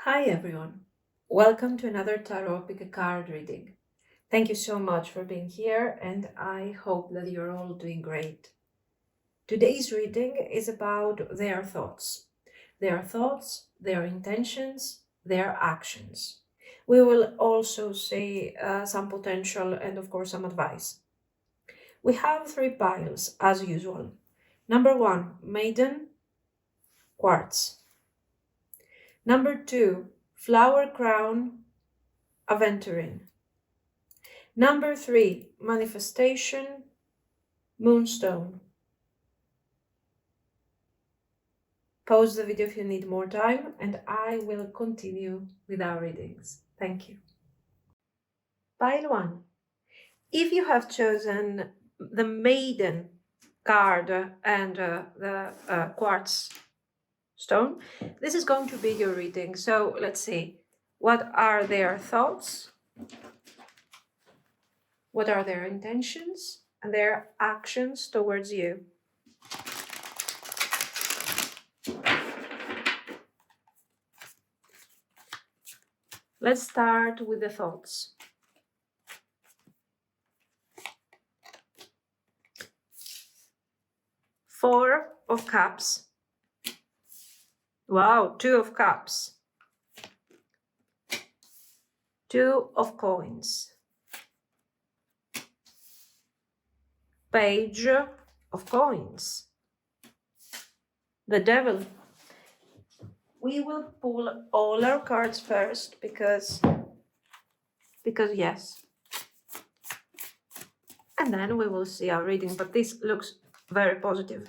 Hi everyone. Welcome to another tarot pick a card reading. Thank you so much for being here and I hope that you're all doing great. Today's reading is about their thoughts, their intentions, their actions. We will also see some potential and of course some advice. We have three piles as usual. Number 1, Maiden, Quartz. Number 2, Flower Crown, Aventurine. Number 3, Manifestation, Moonstone. Pause the video if you need more time and I will continue with our readings. Thank you. Pile 1. If you have chosen the Maiden card and the Quartz stone, this is going to be your reading. So let's see. What are their thoughts? What are their intentions and their actions towards you? Let's start with the thoughts. Four of Cups. Wow, 2 of Cups. 2 of Coins. Page of Coins. The Devil. We will pull all our cards first because yes. And then we will see our reading, but this looks very positive.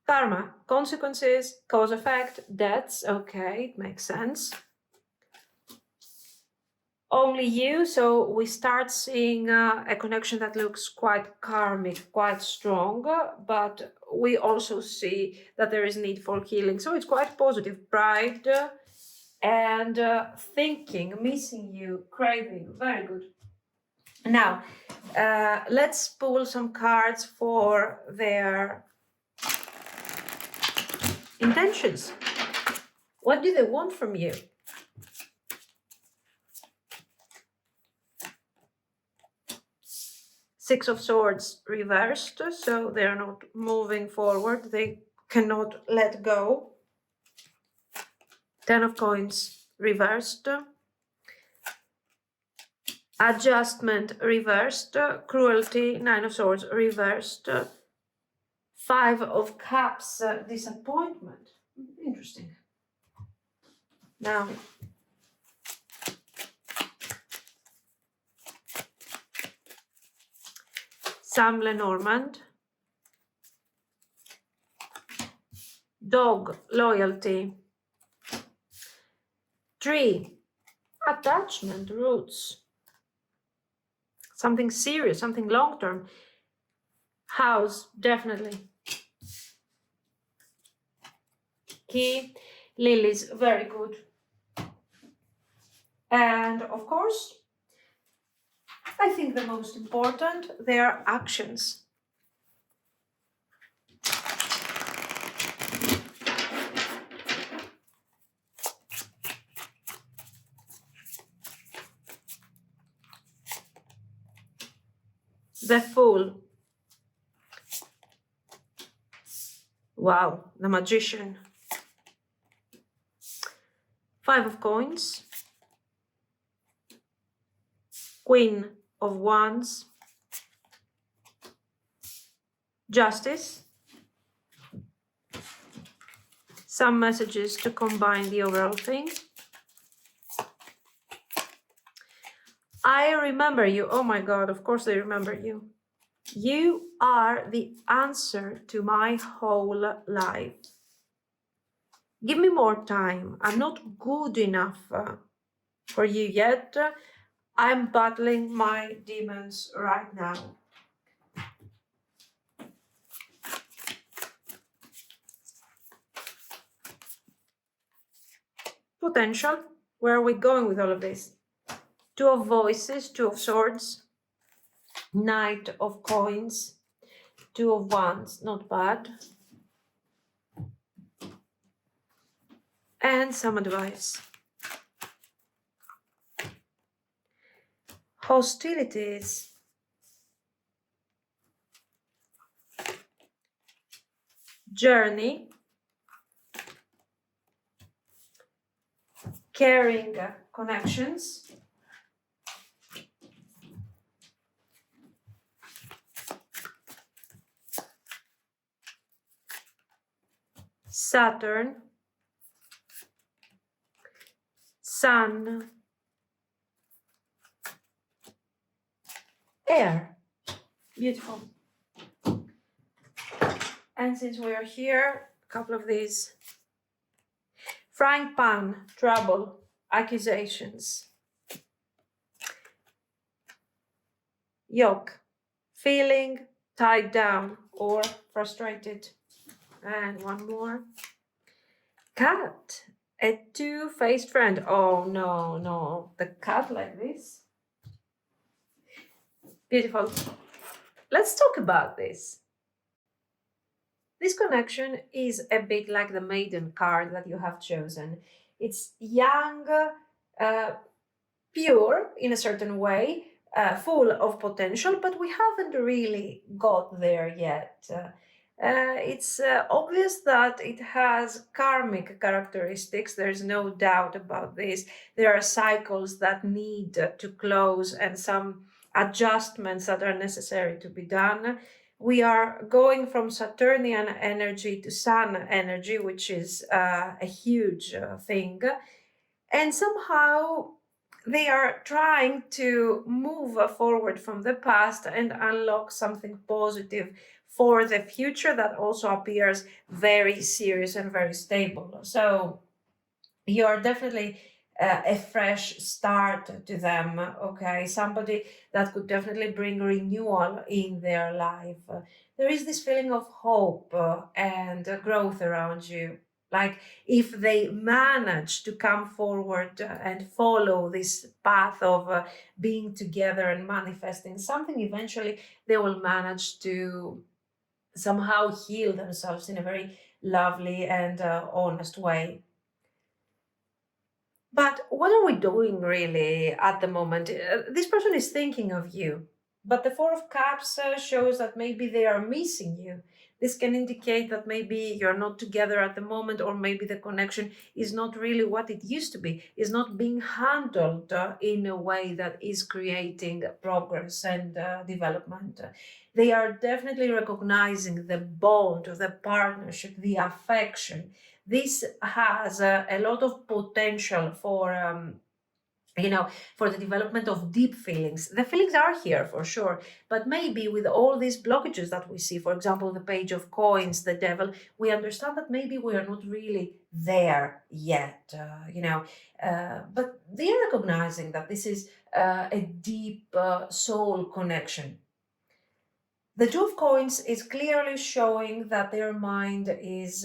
Karma, consequences, cause effect, debts, okay, it makes sense. Only you, so we start seeing a connection that looks quite karmic, quite strong, but we also see that there is need for healing, so it's quite positive. Pride and thinking, missing you, craving, very good. Now, let's pull some cards for their intentions. What do they want from you? Six of Swords reversed, so they are not moving forward. They cannot let go. 10 of Coins reversed. Adjustment reversed. Cruelty, 9 of Swords reversed. 5 of Cups, disappointment. Interesting. Now, some Lenormand. Dog, loyalty. 3, attachment, roots. Something serious, something long-term. House, definitely. Key, lilies, very good. And of course, I think the most important, their actions. The Fool. Wow, the Magician. 5 of Coins. Queen of Wands. Justice. Some messages to combine the overall thing. I remember you. Oh my God, of course they remember you. You are the answer to my whole life. Give me more time. I'm not good enough for you yet. I'm battling my demons right now. Potential. Where are we going with all of this? 2 of Voices, 2 of Swords. Knight of Coins. 2 of Wands, not bad. And some advice. hostilities, journey, caring connections, Saturn, Sun, air. Beautiful. And since we are here, a couple of these. Frying pan, trouble, accusations. Yoke, feeling tied down or frustrated. And one more. Cat, a two-faced friend. Oh, no, no. The cat like this. Beautiful. Let's talk about this. This connection is a bit like the maiden card that you have chosen. It's young, pure in a certain way, full of potential, but we haven't really got there yet. It's obvious that it has karmic characteristics. There's no doubt about this. There are cycles that need to close and some adjustments that are necessary to be done. We are going from Saturnian energy to Sun energy, which is a huge thing. And somehow they are trying to move forward from the past and unlock something positive for the future that also appears very serious and very stable. So you're definitely a fresh start to them, okay? Somebody that could definitely bring renewal in their life. There is this feeling of hope and growth around you. Like if they manage to come forward and follow this path of being together and manifesting something, eventually they will manage to somehow heal themselves in a very lovely and honest way. But what are we doing really at the moment? This person is thinking of you, but the Four of Cups shows that maybe they are missing you. This can indicate that maybe you're not together at the moment, or maybe the connection is not really what it used to be, is not being handled in a way that is creating progress and development. They are definitely recognizing the bond, the partnership, the affection. This has a lot of potential for for the development of deep feelings. The feelings are here for sure, but maybe with all these blockages that we see, for example, the Page of Coins, the Devil, we understand that maybe we are not really there yet, but they are recognizing that this is a deep soul connection. The Two of Coins is clearly showing that their mind is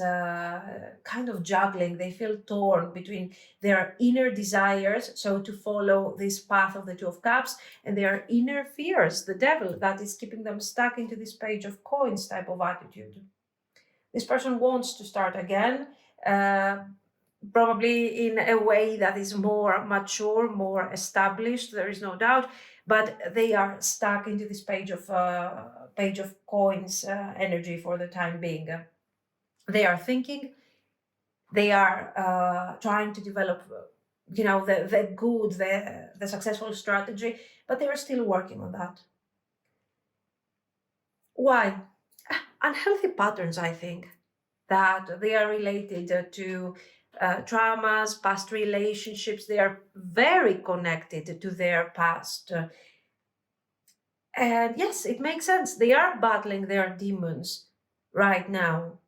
kind of juggling. They feel torn between their inner desires, so to follow this path of the Two of Cups, and their inner fears, the devil, that is keeping them stuck into this Page of Coins type of attitude. This person wants to start again, probably in a way that is more mature, more established, there is no doubt, but they are stuck into this Page of Coins energy for the time being. They are thinking, they are trying to develop, the good, the successful strategy, but they are still working on that. Why? Unhealthy patterns, I think, that they are related to traumas, past relationships. They are very connected to their past. And yes, it makes sense. They are battling their demons right now.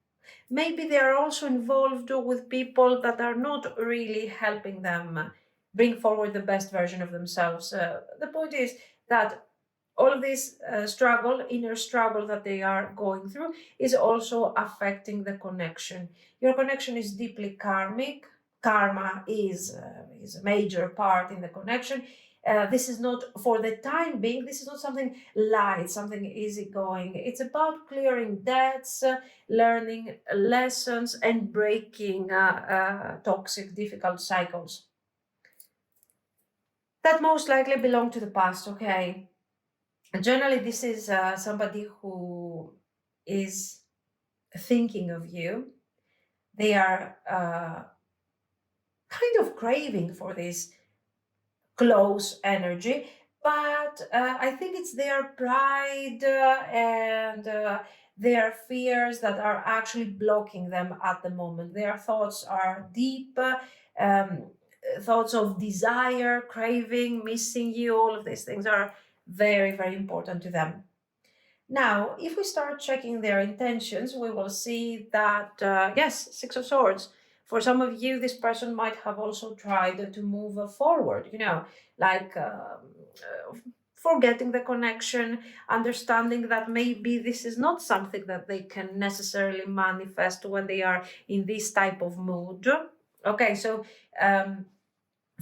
Maybe they are also involved with people that are not really helping them bring forward the best version of themselves. The point is that all of this inner struggle that they are going through is also affecting the connection. Your connection is deeply karmic. Karma is a major part in the connection. This is not, for the time being, this is not something light, something easygoing. It's about clearing debts, learning lessons, and breaking toxic, difficult cycles. that most likely belong to the past, okay? And generally, this is somebody who is thinking of you. They are kind of craving for this close energy, but I think it's their pride and their fears that are actually blocking them at the moment. Their thoughts are deep, um, thoughts of desire, craving, missing you. All of these things are very, very important to them. Now, if we start checking their intentions, we will see that, yes, Six of Swords. For some of you, this person might have also tried to move forward, like forgetting the connection, understanding that maybe this is not something that they can necessarily manifest when they are in this type of mood. Okay, so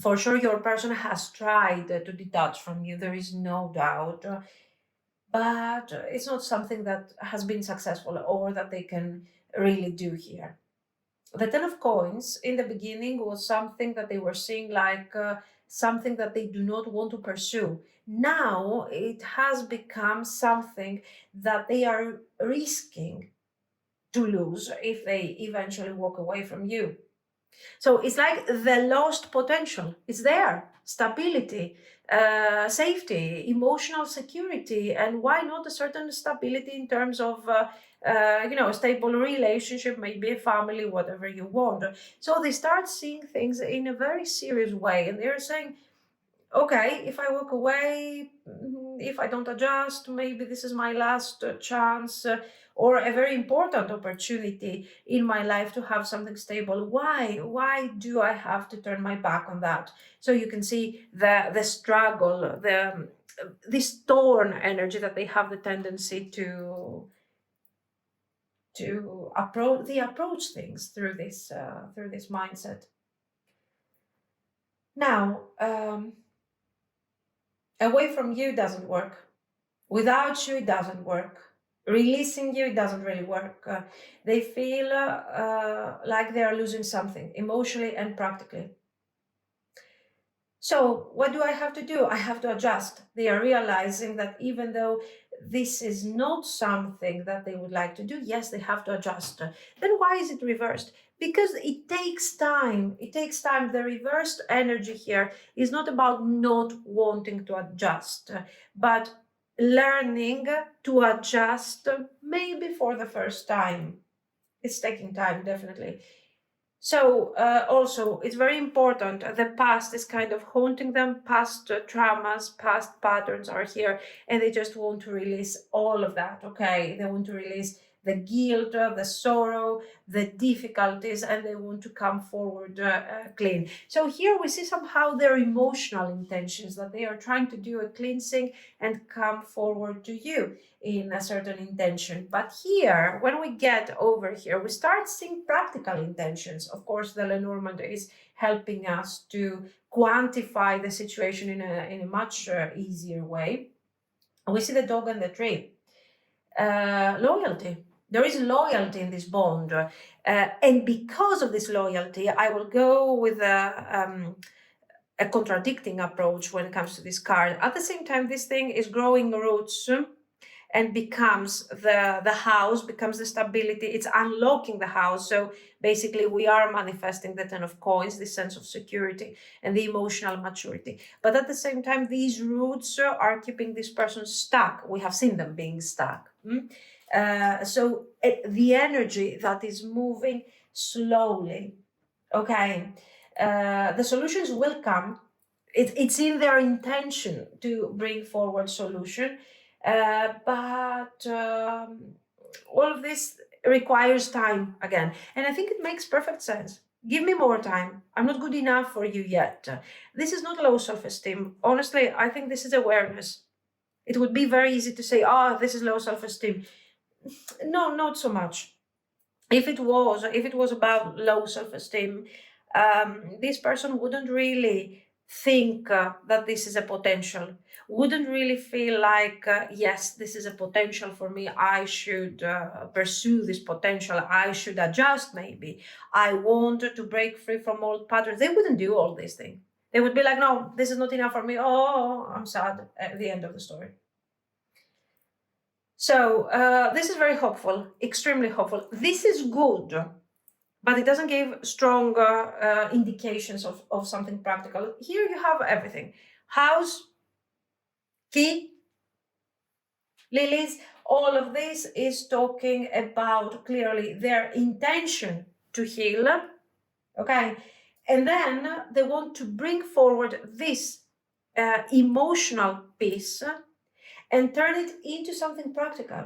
for sure your person has tried to detach from you, there is no doubt, but it's not something that has been successful or that they can really do here. The Ten of Coins in the beginning was something that they were seeing like something that they do not want to pursue. Now it has become something that they are risking to lose if they eventually walk away from you. So it's like the lost potential. It's there. Stability, safety, emotional security, and why not a certain stability in terms of, a stable relationship, maybe a family, whatever you want. So they start seeing things in a very serious way, and they're saying, okay, if I walk away, if I don't adjust, maybe this is my last chance or a very important opportunity in my life to have something stable. Why do I have to turn my back on that? So you can see the struggle, this torn energy that they have the tendency to approach things through this mindset. Now. Away from you doesn't work. Without you, it doesn't work. Releasing you, it doesn't really work. They feel like they are losing something emotionally and practically. So, what do I have to do? I have to adjust. They are realizing that even though this is not something that they would like to do, yes, they have to adjust. Then why is it reversed? Because it takes time. It takes time. The reversed energy here is not about not wanting to adjust, but learning to adjust maybe for the first time. It's taking time, definitely. So also, it's very important. The past is kind of haunting them. Past traumas, past patterns are here, and they just want to release all of that. Okay, they want to release the guilt, the sorrow, the difficulties, and they want to come forward clean. So here we see somehow their emotional intentions, that they are trying to do a cleansing and come forward to you in a certain intention. But here, when we get over here, we start seeing practical intentions. Of course, the Lenormand is helping us to quantify the situation in a much easier way. We see the dog and the tree. Loyalty. There is loyalty in this bond. And because of this loyalty, I will go with a contradicting approach when it comes to this card. At the same time, this thing is growing roots and becomes the house, becomes the stability. It's unlocking the house. So basically we are manifesting the Ten of Coins, this sense of security and the emotional maturity. But at the same time, these roots are keeping this person stuck. We have seen them being stuck. So the energy that is moving slowly, okay, the solutions will come. It's in their intention to bring forward solution, but all of this requires time again. And I think it makes perfect sense. Give me more time. I'm not good enough for you yet. This is not low self-esteem. Honestly, I think this is awareness. It would be very easy to say, this is low self-esteem. No, not so much. If it was about low self-esteem, this person wouldn't really think that this is a potential, wouldn't really feel like, yes, this is a potential for me. I should pursue this potential. I should adjust maybe. I want to break free from old patterns. They wouldn't do all these things. They would be like, no, this is not enough for me. Oh, I'm sad at the end of the story. So this is very hopeful, extremely hopeful. This is good, but it doesn't give strong indications of something practical. Here you have everything. House, key, lilies, all of this is talking about clearly their intention to heal, okay? And then they want to bring forward this emotional piece and turn it into something practical.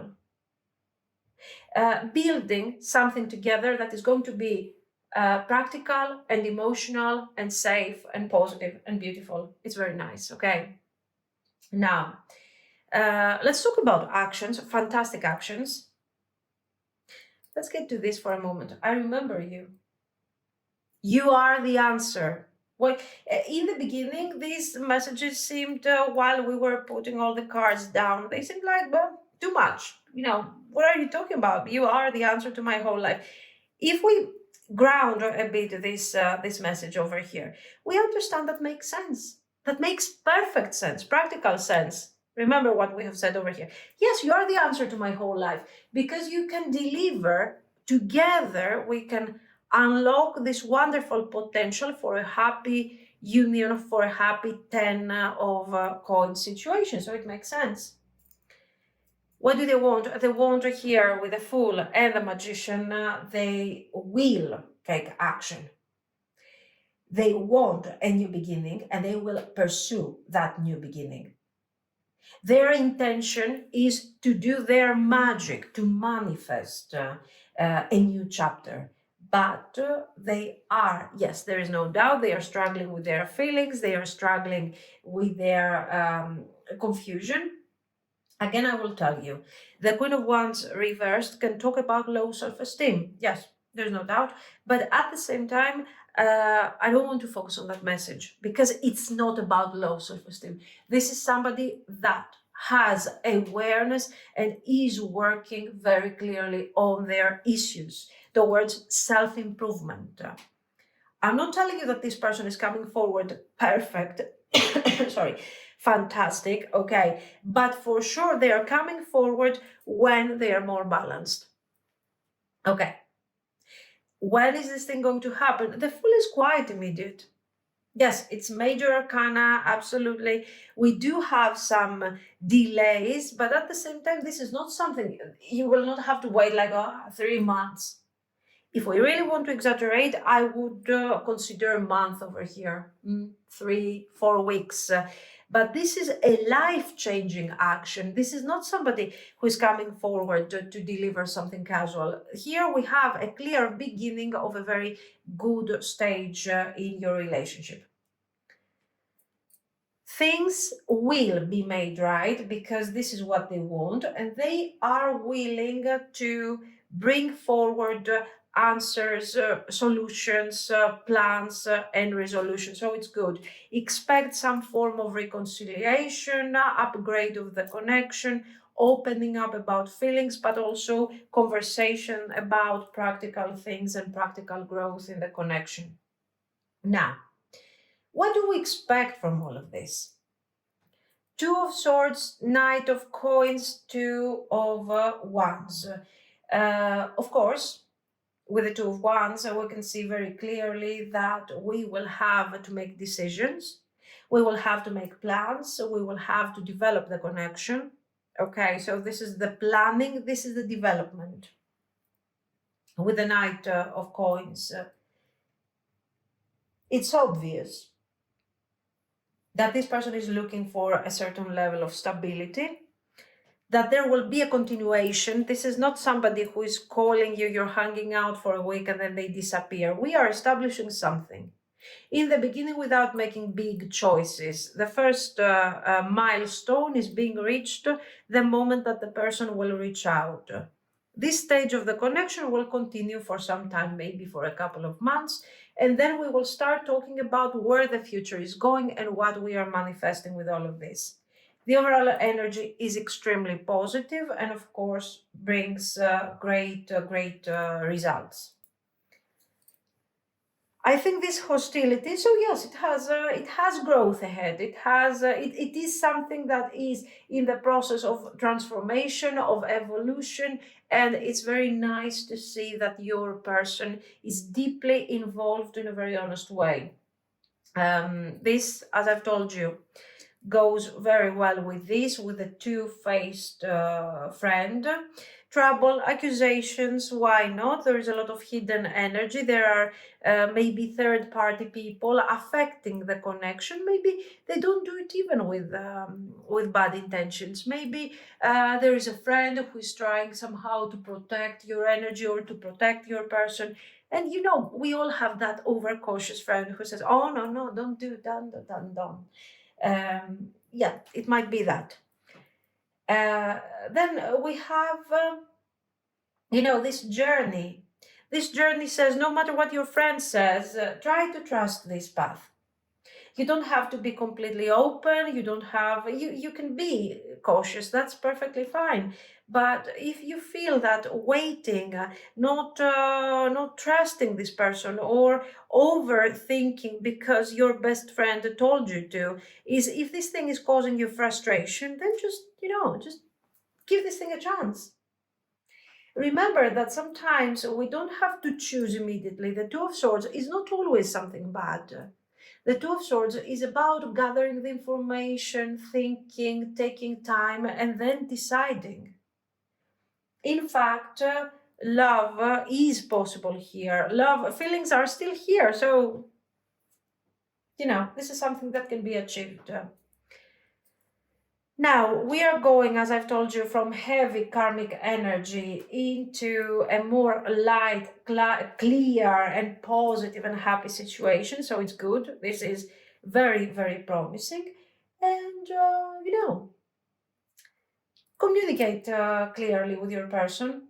Building something together that is going to be practical and emotional and safe and positive and beautiful. It's very nice, okay? Now, let's talk about actions, fantastic actions. Let's get to this for a moment. I remember you. You are the answer. Well, in the beginning, these messages seemed, while we were putting all the cards down, they seemed like, well, too much. You know, what are you talking about? You are the answer to my whole life. If we ground a bit this message over here, we understand that makes sense. That makes perfect sense, practical sense. Remember what we have said over here. Yes, you are the answer to my whole life because you can deliver together. We can unlock this wonderful potential for a happy union, for a happy 10 of coins situation. So it makes sense. What do they want? They want here with the Fool and the Magician, they will take action. They want a new beginning and they will pursue that new beginning. Their intention is to do their magic, to manifest a new chapter. But they are, yes, there is no doubt, they are struggling with their feelings, they are struggling with their confusion. Again, I will tell you, the Queen of Wands reversed can talk about low self-esteem. Yes, there's no doubt. But at the same time, I don't want to focus on that message because it's not about low self-esteem. This is somebody that has awareness and is working very clearly on their issues towards self-improvement. I'm not telling you that this person is coming forward perfect, sorry, fantastic, okay, but for sure they are coming forward when they are more balanced. Okay. When is this thing going to happen? The Fool is quite immediate. Yes, it's major arcana, absolutely. We do have some delays, but at the same time, this is not something you will not have to wait like 3 months. If we really want to exaggerate, I would consider a month over here, 3-4 weeks. But this is a life-changing action. This is not somebody who is coming forward to deliver something casual. Here we have a clear beginning of a very good stage in your relationship. Things will be made right because this is what they want, and they are willing to bring forward answers, solutions, plans, and resolutions. So it's good. Expect some form of reconciliation, upgrade of the connection, opening up about feelings, but also conversation about practical things and practical growth in the connection. Now, what do we expect from all of this? Two of Swords, Knight of Coins, Two of Wands. Of course, with the Two of Wands, we can see very clearly that we will have to make decisions. We will have to make plans. We will have to develop the connection. Okay, so this is the planning. This is the development. With the Knight of Coins, it's obvious that this person is looking for a certain level of stability, that there will be a continuation. This is not somebody who is calling you, you're hanging out for a week and then they disappear. We are establishing something. In the beginning, without making big choices, the first milestone is being reached the moment that the person will reach out. This stage of the connection will continue for some time, maybe for a couple of months, and then we will start talking about where the future is going and what we are manifesting with all of this. The overall energy is extremely positive and, of course, brings great results. I think this hostility, so yes, it has growth ahead. It is something that is in the process of transformation, of evolution, and it's very nice to see that your person is deeply involved in a very honest way. This, as I've told you, goes very well with this, with the two-faced friend. Trouble, accusations, why not? There is a lot of hidden energy. There are maybe third-party people affecting the connection. Maybe they don't do it even with bad intentions. Maybe there is a friend who is trying somehow to protect your energy or to protect your person. And you know, we all have that overcautious friend who says, "Oh no, no, don't do that, don't." Yeah, it might be that. Then we have, this journey. This journey says, no matter what your friend says, try to trust this path. You don't have to be completely open. You can be cautious. That's perfectly fine. But if you feel that waiting, not trusting this person or overthinking because your best friend told you to, is if this thing is causing you frustration, then just give this thing a chance. Remember that sometimes we don't have to choose immediately. The Two of Swords is not always something bad. The Two of Swords is about gathering the information, thinking, taking time, and then deciding. In fact, love is possible here. Love feelings are still here. So, this is something that can be achieved. Now, we are going, as I've told you, from heavy karmic energy into a more light, clear, and positive and happy situation. So it's good. This is very, very promising. And, communicate clearly with your person.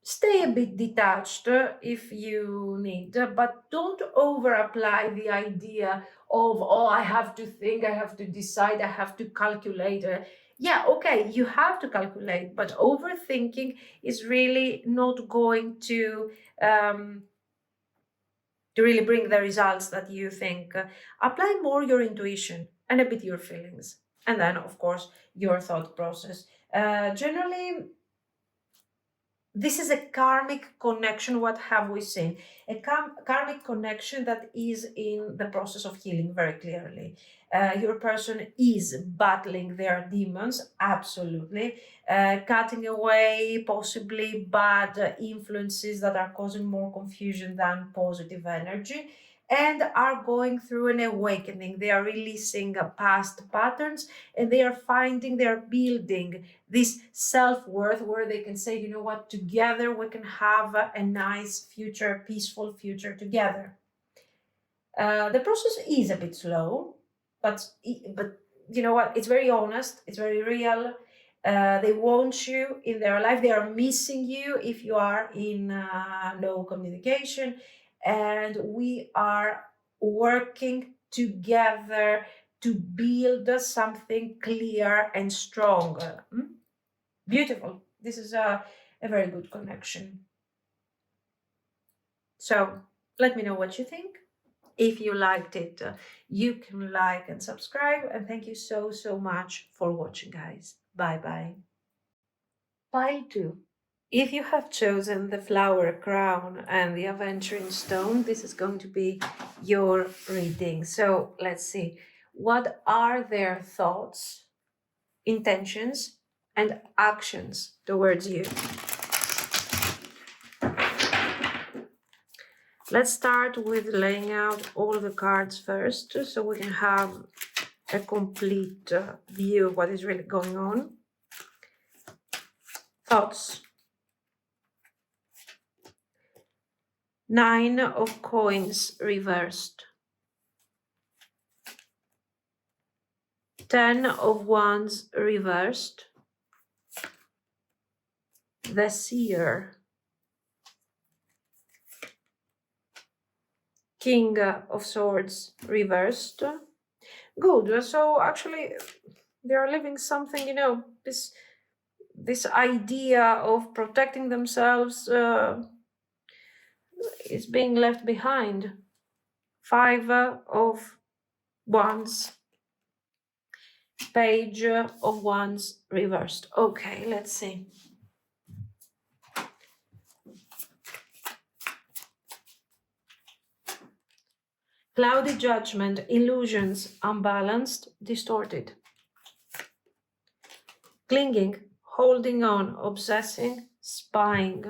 Stay a bit detached if you need, but don't over apply the idea of, oh, I have to think, I have to decide, I have to calculate. Yeah, okay, you have to calculate, but overthinking is really not going to really bring the results that you think. Apply more your intuition and a bit your feelings, and then, of course, your thought process. Generally, this is a karmic connection. What have we seen? A karmic connection that is in the process of healing very clearly. Your person is battling their demons, absolutely, cutting away possibly bad influences that are causing more confusion than positive energy, and are going through an awakening. They are releasing past patterns, and they are building this self-worth where they can say, you know what, together we can have a nice future, peaceful future together. The process is a bit slow, but you know what, it's very honest, it's very real. They want you in their life. They are missing you if you are in no communication, and we are working together to build something clear and strong. Beautiful. This is a very good connection. So let me know what you think. If you liked it, you can like and subscribe. And thank you so, so much for watching, guys. Bye bye. Pile 2. If you have chosen the flower crown and the aventurine stone, this is going to be your reading. So let's see. What are their thoughts, intentions, and actions towards you? Let's start with laying out all the cards first, so we can have a complete view of what is really going on. Thoughts. 9 of coins reversed. 10 of wands reversed. The seer. King of swords reversed. Good. So actually they are living something, this idea of protecting themselves is being left behind. 5 of Wands, Page of Wands reversed. Okay, let's see. Cloudy judgment, illusions, unbalanced, distorted. Clinging, holding on, obsessing, spying.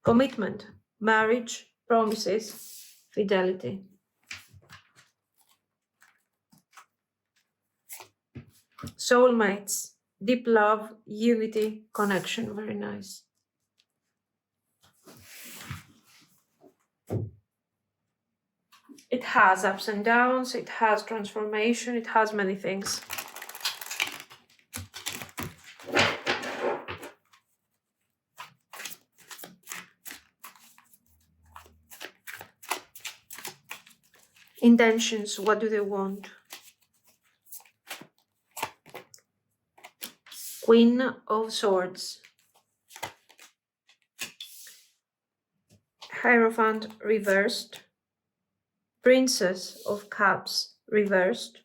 Commitment, marriage, promises, fidelity. Soulmates, deep love, unity, connection. Very nice. It has ups and downs, it has transformation, it has many things. Intentions, what do they want? Queen of Swords. Hierophant reversed. Princess of Cups reversed.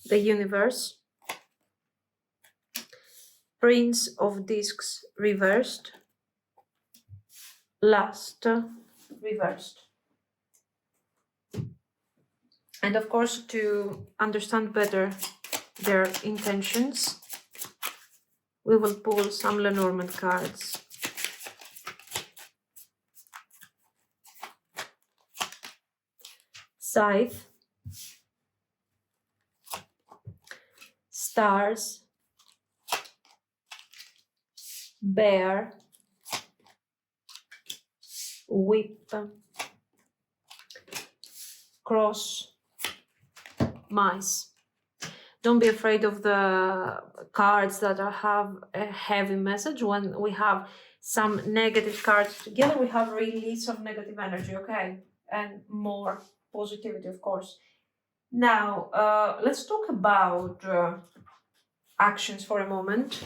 The Universe. Prince of Discs reversed. Lust reversed. And of course, to understand better their intentions, we will pull some Lenormand cards. Scythe, Stars, Bear, Whip, Cross, Mice. Don't be afraid of the cards that have a heavy message. When we have some negative cards together, we have release of negative energy, okay? And more positivity, of course. Now, let's talk about actions for a moment.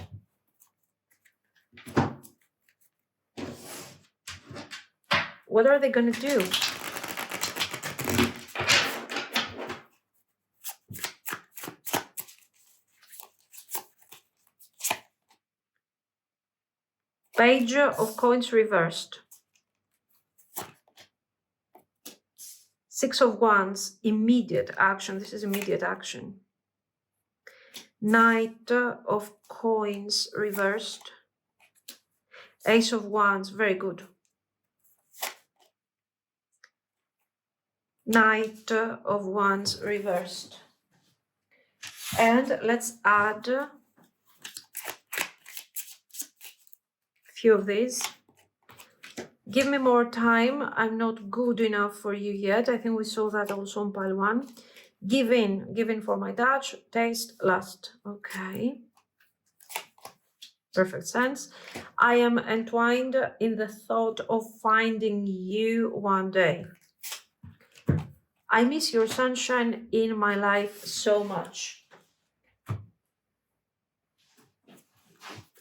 What are they going to do? Page of Coins reversed. 6 of Wands, immediate action. This is immediate action. Knight of Coins reversed. Ace of Wands, very good. Knight of Wands reversed. And let's add a few of these. Give me more time. I'm not good enough for you yet. I think we saw that also on pile 1. Give in for my Dutch. Taste, lust. Okay. Perfect sense. I am entwined in the thought of finding you one day. I miss your sunshine in my life so much.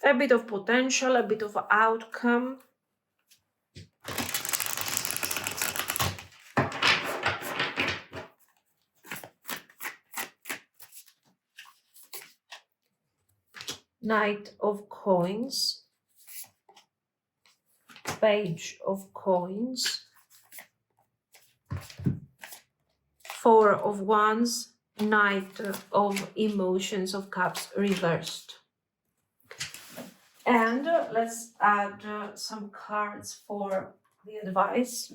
A bit of potential, a bit of outcome. Knight of Coins. Page of Coins. 4 of Wands. Knight of Emotions of Cups reversed. And let's add some cards for the advice.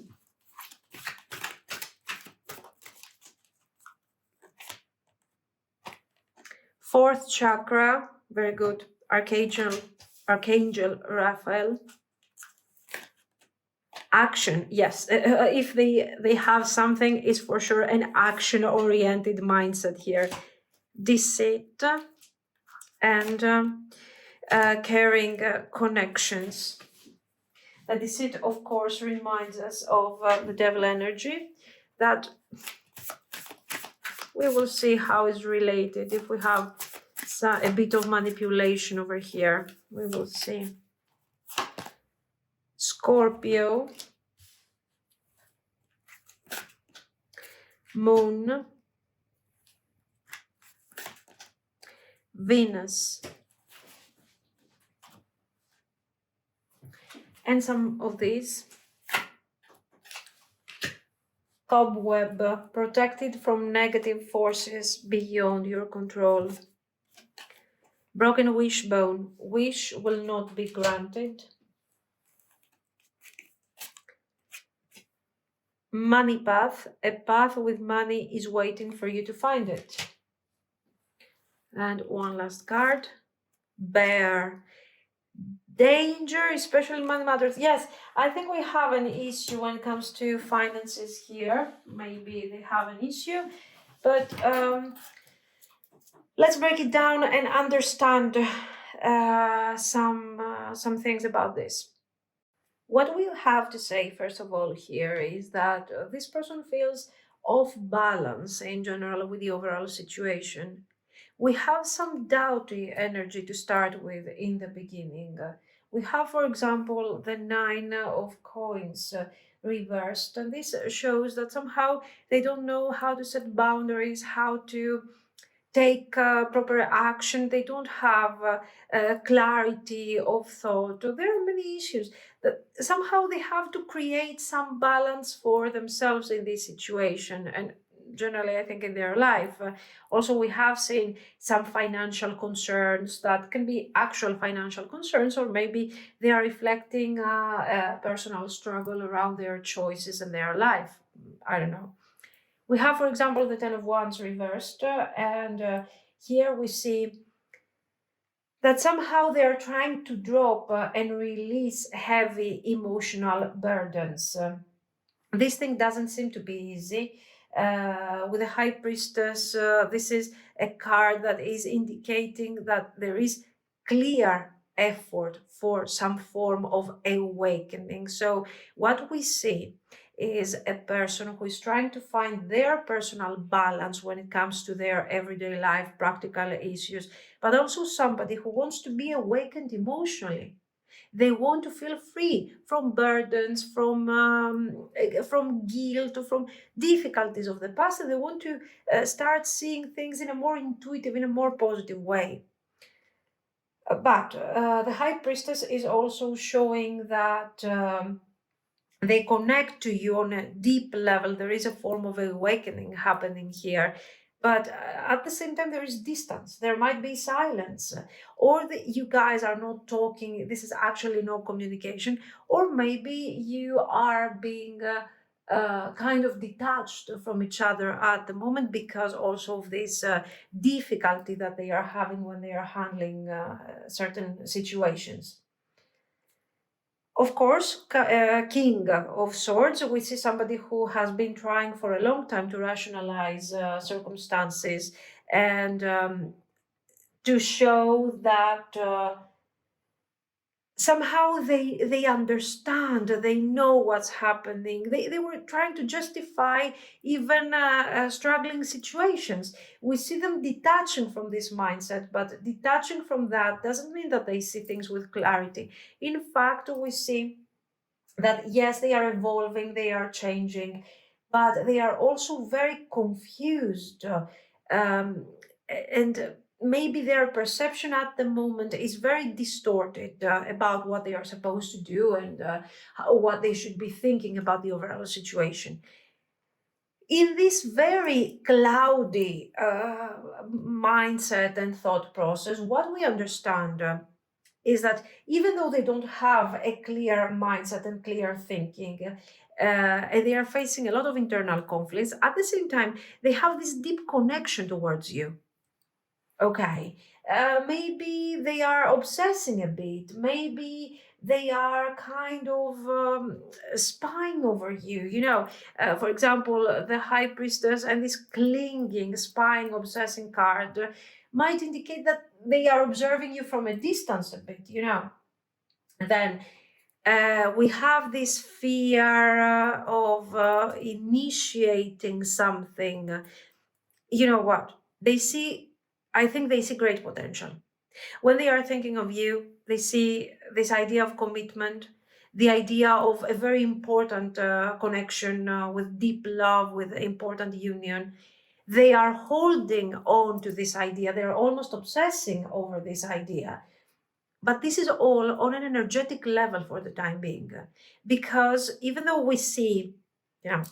Fourth chakra, very good. Archangel Raphael. Action, yes. If they have something, it's for sure an action-oriented mindset here. Deceit and carrying connections. The deceit, of course, reminds us of the devil energy that we will see how it's related. If we have a bit of manipulation over here, we will see. Scorpio, Moon, Venus, and some of these cobweb, protected from negative forces beyond your control. Broken wishbone, wish will not be granted. Money path, a path with money is waiting for you to find it. And one last card, bear. Danger, especially money matters. Yes, I think we have an issue when it comes to finances here. Maybe they have an issue, but let's break it down and understand some things about this. What we have to say, first of all, here is that this person feels off balance in general with the overall situation. We have some doubty energy to start with in the beginning. We have, for example, the Nine of Coins reversed, and this shows that somehow they don't know how to set boundaries, how to take proper action. They don't have clarity of thought. There are many issues that somehow they have to create some balance for themselves in this situation, and generally I think in their life. Also, we have seen some financial concerns that can be actual financial concerns, or maybe they are reflecting a personal struggle around their choices in their life. I don't know. We have, for example, the Ten of Wands reversed, and here we see that somehow they are trying to drop and release heavy emotional burdens. This thing doesn't seem to be easy. With the High Priestess, this is a card that is indicating that there is clear effort for some form of awakening. So what we see is a person who is trying to find their personal balance when it comes to their everyday life, practical issues, but also somebody who wants to be awakened emotionally. They want to feel free from burdens, from guilt, or from difficulties of the past, and they want to start seeing things in a more intuitive, in a more positive way. But the High Priestess is also showing that they connect to you on a deep level. There is a form of awakening happening here. But at the same time, there is distance. There might be silence, or you guys are not talking. This is actually no communication, or maybe you are being kind of detached from each other at the moment because also of this difficulty that they are having when they are handling certain situations. Of course, King of Swords, we see somebody who has been trying for a long time to rationalize circumstances and to show that somehow they understand, they know what's happening. They were trying to justify even struggling situations. We see them detaching from this mindset, but detaching from that doesn't mean that they see things with clarity. In fact, we see that yes, they are evolving, they are changing, but they are also very confused. And maybe their perception at the moment is very distorted about what they are supposed to do and what they should be thinking about the overall situation. In this very cloudy mindset and thought process, what we understand is that even though they don't have a clear mindset and clear thinking, and they are facing a lot of internal conflicts, at the same time, they have this deep connection towards you. Okay, maybe they are obsessing a bit, maybe they are kind of spying over you, for example, the High Priestess and this clinging, spying, obsessing card might indicate that they are observing you from a distance a bit, Then we have this fear of initiating something. You know what? I think they see great potential. When they are thinking of you, they see this idea of commitment. the idea of a very important connection with deep love, with important union. They are holding on to this idea. They're almost obsessing over this idea. But this is all on an energetic level for the time being, because even though we see, you know,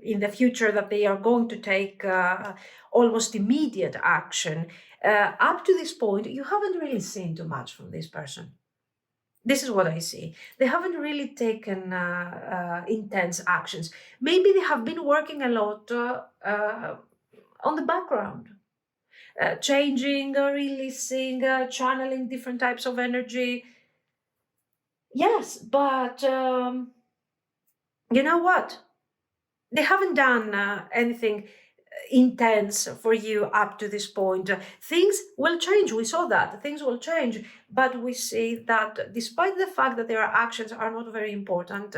in the future that they are going to take almost immediate action, up to this point, you haven't really seen too much from this person. This is what I see. They haven't really taken intense actions. Maybe they have been working a lot on the background, changing, releasing, channeling different types of energy. Yes, but you know what? They haven't done anything intense for you up to this point. Things will change. We saw that things will change, but we see that despite the fact that their actions are not very important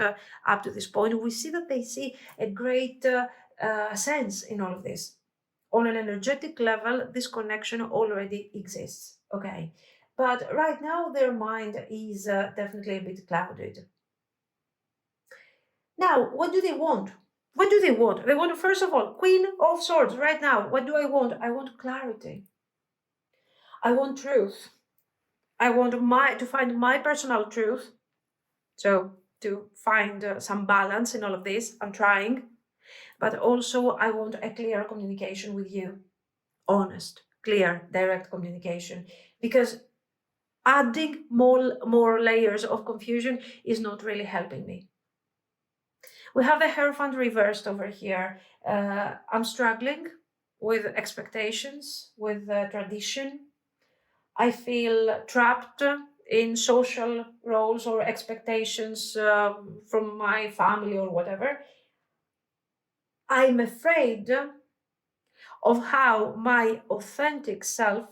up to this point, we see that they see a great sense in all of this. On an energetic level, this connection already exists. Okay, but right now their mind is definitely a bit clouded. Now, what do they want? What do they want? They want, first of all, Queen of Swords right now. What do I want? I want clarity. I want truth. I want to find my personal truth. So to find some balance in all of this, I'm trying. But also I want a clear communication with you. Honest, clear, direct communication. Because adding more layers of confusion is not really helping me. We have the Hierophant reversed over here. I'm struggling with expectations, with tradition. I feel trapped in social roles or expectations from my family or whatever. I'm afraid of how my authentic self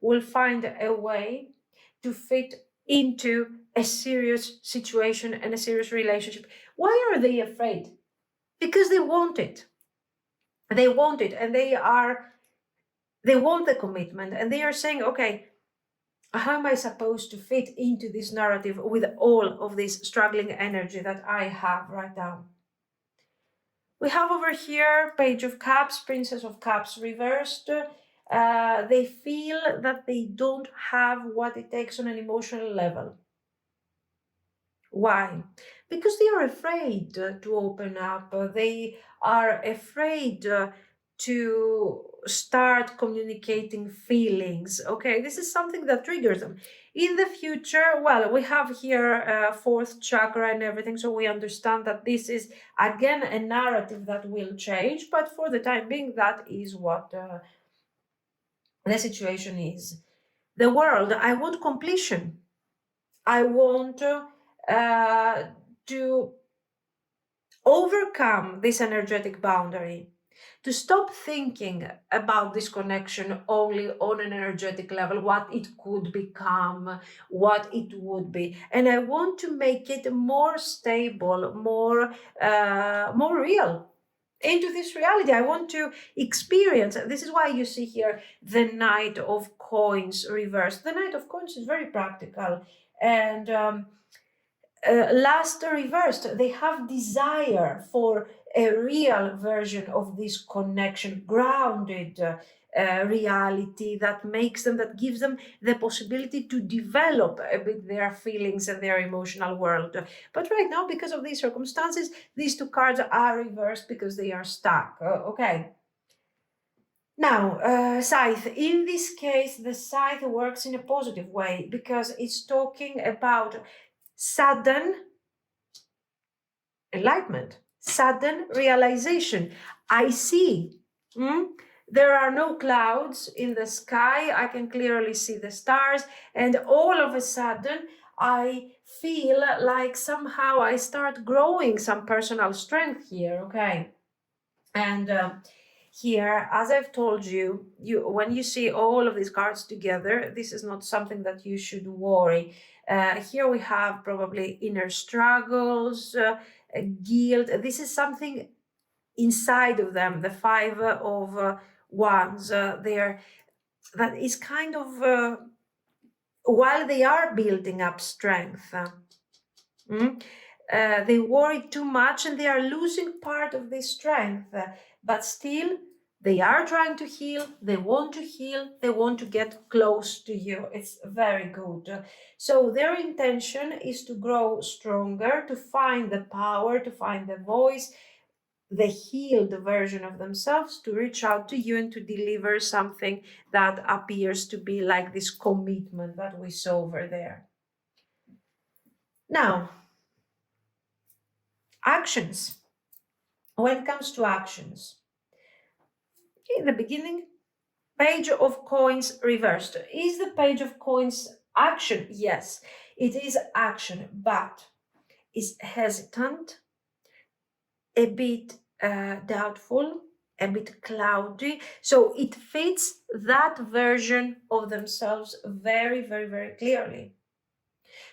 will find a way to fit into a serious situation and a serious relationship. Why are they afraid? Because they want it. They want it, and they want the commitment, and they are saying, okay, how am I supposed to fit into this narrative with all of this struggling energy that I have right now? We have over here Page of Cups, Princess of Cups reversed. They feel that they don't have what it takes on an emotional level. Why? Because they are afraid to open up. They are afraid to start communicating feelings. Okay, this is something that triggers them. In the future, well, we have here fourth chakra and everything, so we understand that this is again a narrative that will change, but for the time being, that is what the situation is. The world, I want completion. I want to overcome this energetic boundary, to stop thinking about this connection only on an energetic level, what it could become, what it would be, and I want to make it more stable, more real. Into this reality, I want to experience. This is why you see here the Knight of Coins reversed. The Knight of Coins is very practical, and last reversed, they have desire for a real version of this connection, grounded reality that gives them the possibility to develop a bit their feelings and their emotional world. But right now, because of these circumstances, these two cards are reversed because they are stuck. Okay. Now, Scythe. In this case, the Scythe works in a positive way because it's talking about sudden enlightenment, sudden realization. I see. There are no clouds in the sky. I can clearly see the stars. And all of a sudden, I feel like somehow I start growing some personal strength here. Okay. And here, as I've told you, when you see all of these cards together, this is not something that you should worry. Here we have probably inner struggles, guilt. This is something inside of them, the Five of Wands. That is kind of, while they are building up strength, They worry too much and they are losing part of this strength, but still they are trying to heal, they want to get close to you. It's very good. So their intention is to grow stronger, to find the power, to find the voice, the healed version of themselves, to reach out to you and to deliver something that appears to be like this commitment that we saw over there. Now, actions. When it comes to actions, in the beginning, Page of Coins reversed. Is the Page of Coins action? Yes, it is action, but is hesitant, a bit doubtful, a bit cloudy. So it fits that version of themselves very, very, very clearly.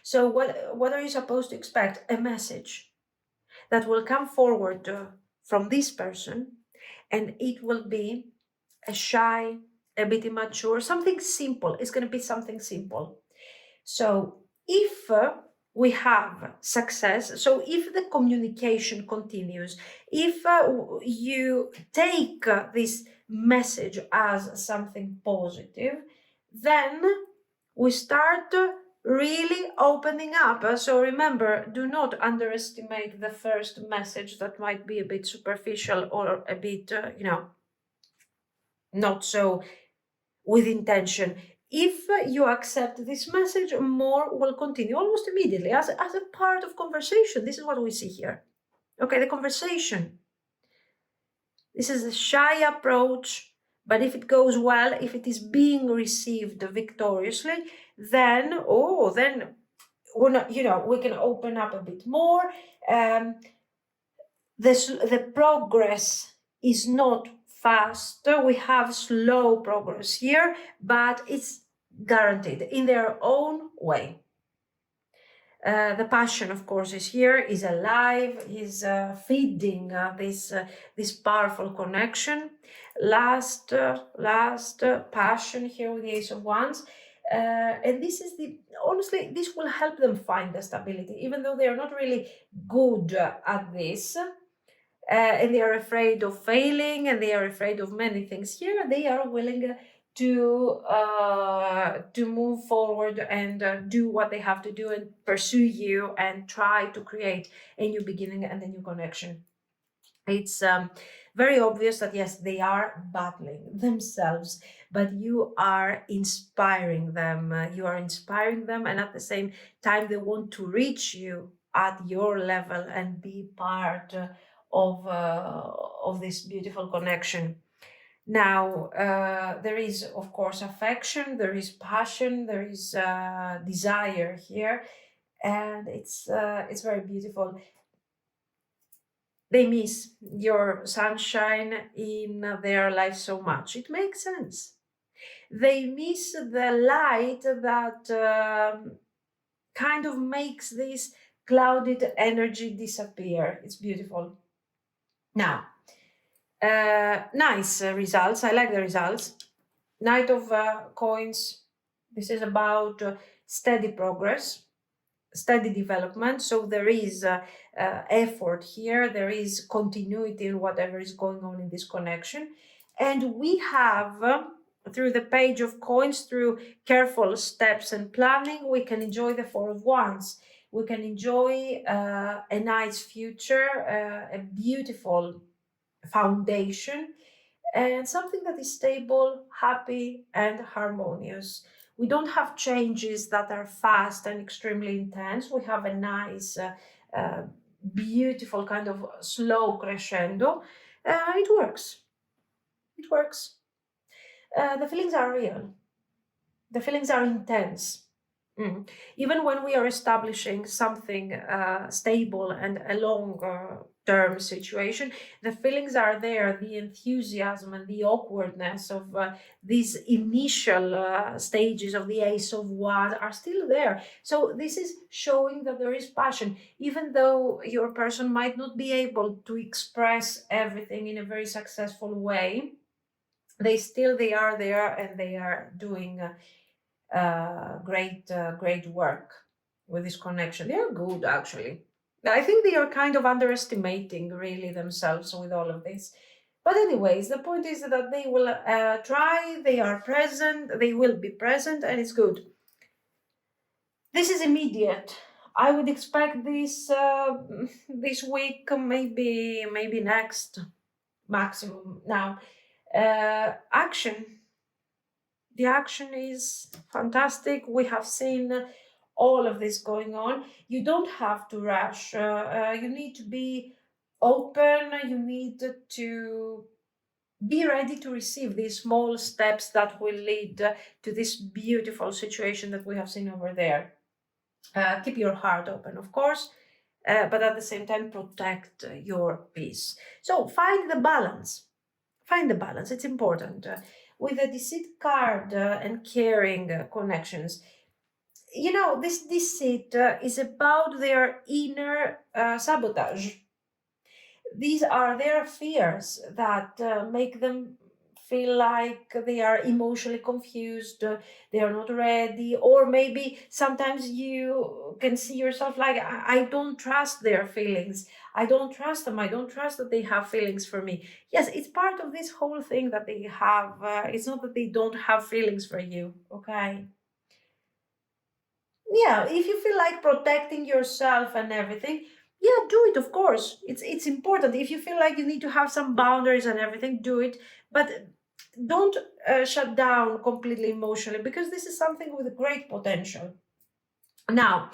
So what are you supposed to expect? A message that will come forward from this person, and it will be a shy, a bit immature, something simple. It's going to be something simple. So if we have success, so if the communication continues, if you take this message as something positive, then we start really opening up. So remember, do not underestimate the first message that might be a bit superficial or a bit, not so with intention. If you accept this message, more will continue almost immediately as a part of conversation. This is what we see here. Okay, the conversation. This is a shy approach, but if it goes well, if it is being received victoriously, then we can open up a bit more. The progress is not fast. We have slow progress here, but it's guaranteed in their own way. The passion, of course, is here, is alive, is feeding this powerful connection. Last passion here with the Ace of Wands. And this is honestly, this will help them find the stability, even though they are not really good at this. And they are afraid of failing, and they are afraid of many things. Here they are willing to move forward and do what they have to do and pursue you and try to create a new beginning and a new connection. It's very obvious that yes, they are battling themselves, but you are inspiring them. You are inspiring them, and at the same time, they want to reach you at your level and be part of this beautiful connection. Now, there is, of course, affection, there is passion, there is desire here, and it's very beautiful. They miss your sunshine in their life so much. It makes sense. They miss the light that kind of makes this clouded energy disappear. It's beautiful. Now, nice results. I like the results. Knight of Coins. This is about steady progress, steady development. So there is effort here. There is continuity in whatever is going on in this connection. And we have, through the Page of Coins, through careful steps and planning, we can enjoy the Four of Wands. We can enjoy a nice future, a beautiful foundation, and something that is stable, happy, and harmonious. We don't have changes that are fast and extremely intense. We have a nice, beautiful kind of slow crescendo. It works. It works. The feelings are real. The feelings are intense. Even when we are establishing something stable and a long-term situation, the feelings are there, the enthusiasm and the awkwardness of these initial stages of the Ace of Wands are still there. So this is showing that there is passion, even though your person might not be able to express everything in a very successful way. They are there and they are doing great work. with this connection. They are good, actually. I think they are kind of underestimating really themselves with all of this. But anyways, the point is that they will try, they are present, they will be present, and it's good. This is immediate. I would expect this this week, maybe next, maximum. Now, action. The action is fantastic. We have seen all of this going on. You don't have to rush. You need to be open. You need to be ready to receive these small steps that will lead to this beautiful situation that we have seen over there. Keep your heart open, of course, but at the same time, protect your peace. So find the balance. Find the balance. It's important. With the deceit card and caring connections, you know, this deceit is about their inner sabotage. These are their fears that make them feel like they are emotionally confused, they are not ready, or maybe sometimes you can see yourself like, I don't trust their feelings. I don't trust them. I don't trust that they have feelings for me. Yes, it's part of this whole thing that they have. It's not that they don't have feelings for you, okay? Yeah, if you feel like protecting yourself and everything, yeah, do it, of course. It's important. If you feel like you need to have some boundaries and everything, do it, but don't shut down completely emotionally, because this is something with great potential. Now,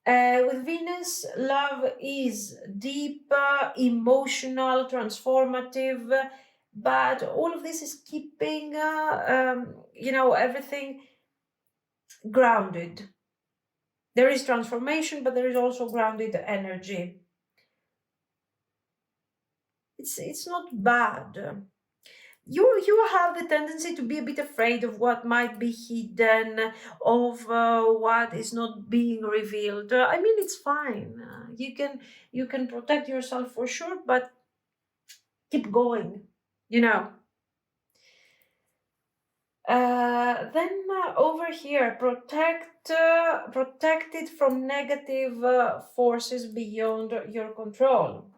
with Venus, love is deep, emotional, transformative, but all of this is keeping everything grounded. There is transformation, but there is also grounded energy. It's not bad. You have the tendency to be a bit afraid of what might be hidden, of what is not being revealed. I mean, it's fine. You can protect yourself for sure, but keep going. You know. Then over here, protected from negative forces beyond your control.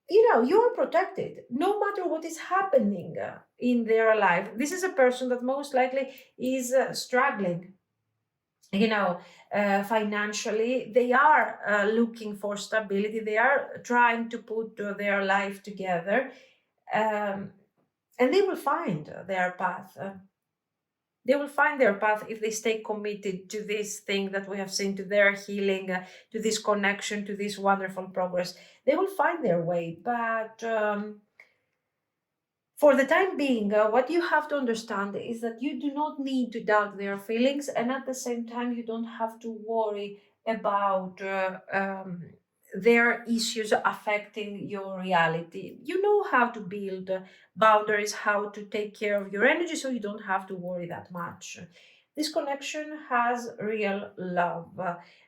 You're protected no matter what is happening in their life. This is a person that most likely is struggling, financially. They are looking for stability. They are trying to put their life together, um, and they will find their path. They will find their path if they stay committed to this thing that we have seen, to their healing, to this connection, to this wonderful progress. They will find their way. But for the time being, what you have to understand is that you do not need to doubt their feelings, and at the same time, you don't have to worry about their issues affecting your reality. You know how to build boundaries, how to take care of your energy, so you don't have to worry that much. This connection has real love,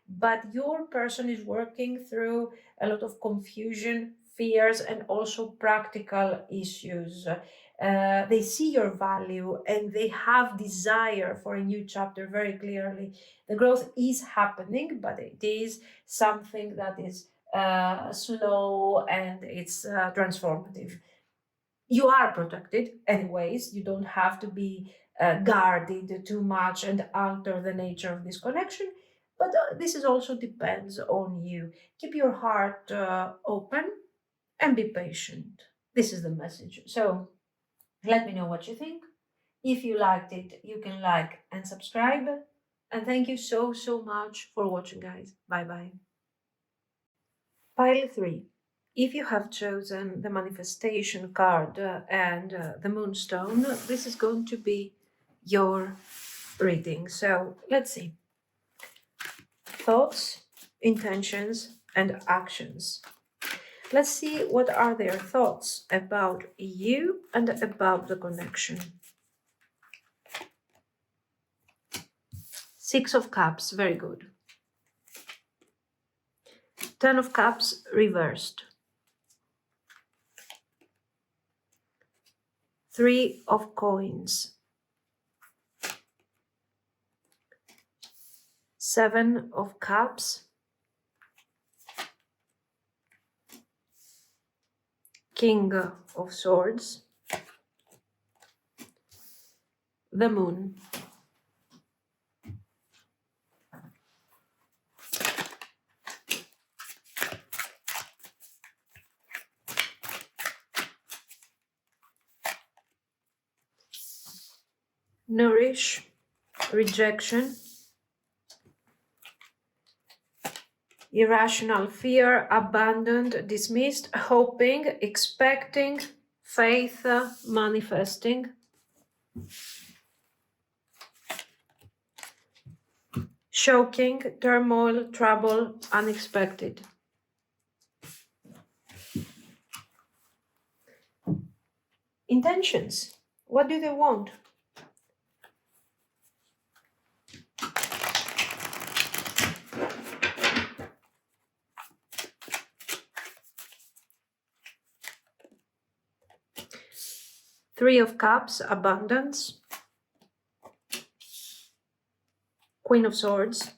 but your person is working through a lot of confusion, fears, and also practical issues. They see your value and they have desire for a new chapter very clearly. The growth is happening, but it is something that is slow and it's transformative. You are protected anyways. You don't have to be guarded too much and alter the nature of this connection, but this is also depends on you. Keep your heart open and be patient. This is the message. So let me know what you think. If you liked it, you can like and subscribe. And thank you so, so much for watching, guys. Bye bye. Pile 3. If you have chosen the manifestation card and the Moonstone, this is going to be your reading. So let's see. Thoughts, intentions, and actions. Let's see what are their thoughts about you and about the connection. Six of Cups, very good. Ten of Cups reversed. Three of Coins. Seven of Cups, King of Swords, the Moon. Nourish, rejection, irrational fear, abandoned, dismissed, hoping, expecting, faith, manifesting. Shocking, turmoil, trouble, unexpected. Intentions. What do they want? Three of Cups, abundance. Queen of Swords.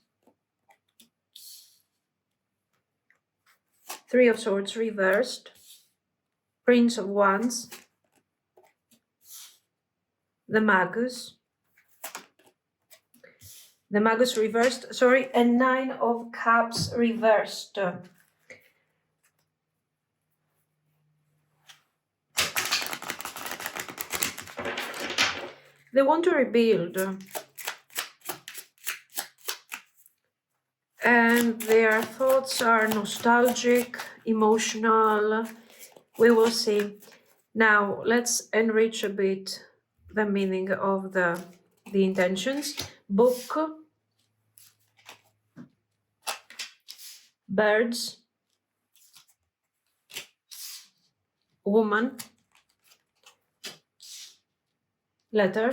Three of Swords reversed. Prince of Wands. The Magus. The Magus reversed, sorry, and Nine of Cups reversed. They want to rebuild. And their thoughts are nostalgic, emotional. We will see. Now, let's enrich a bit the meaning of the intentions. Book, birds, woman, letter,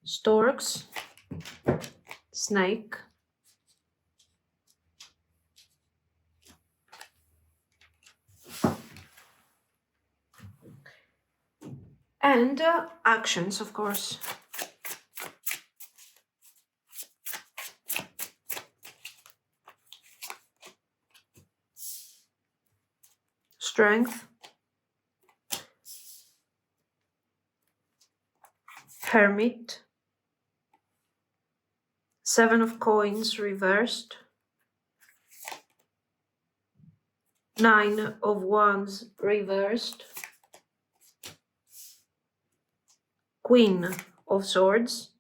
storks, snake, and actions, of course. Strength, hermit, Seven of Coins reversed, Nine of Wands reversed, Queen of Swords,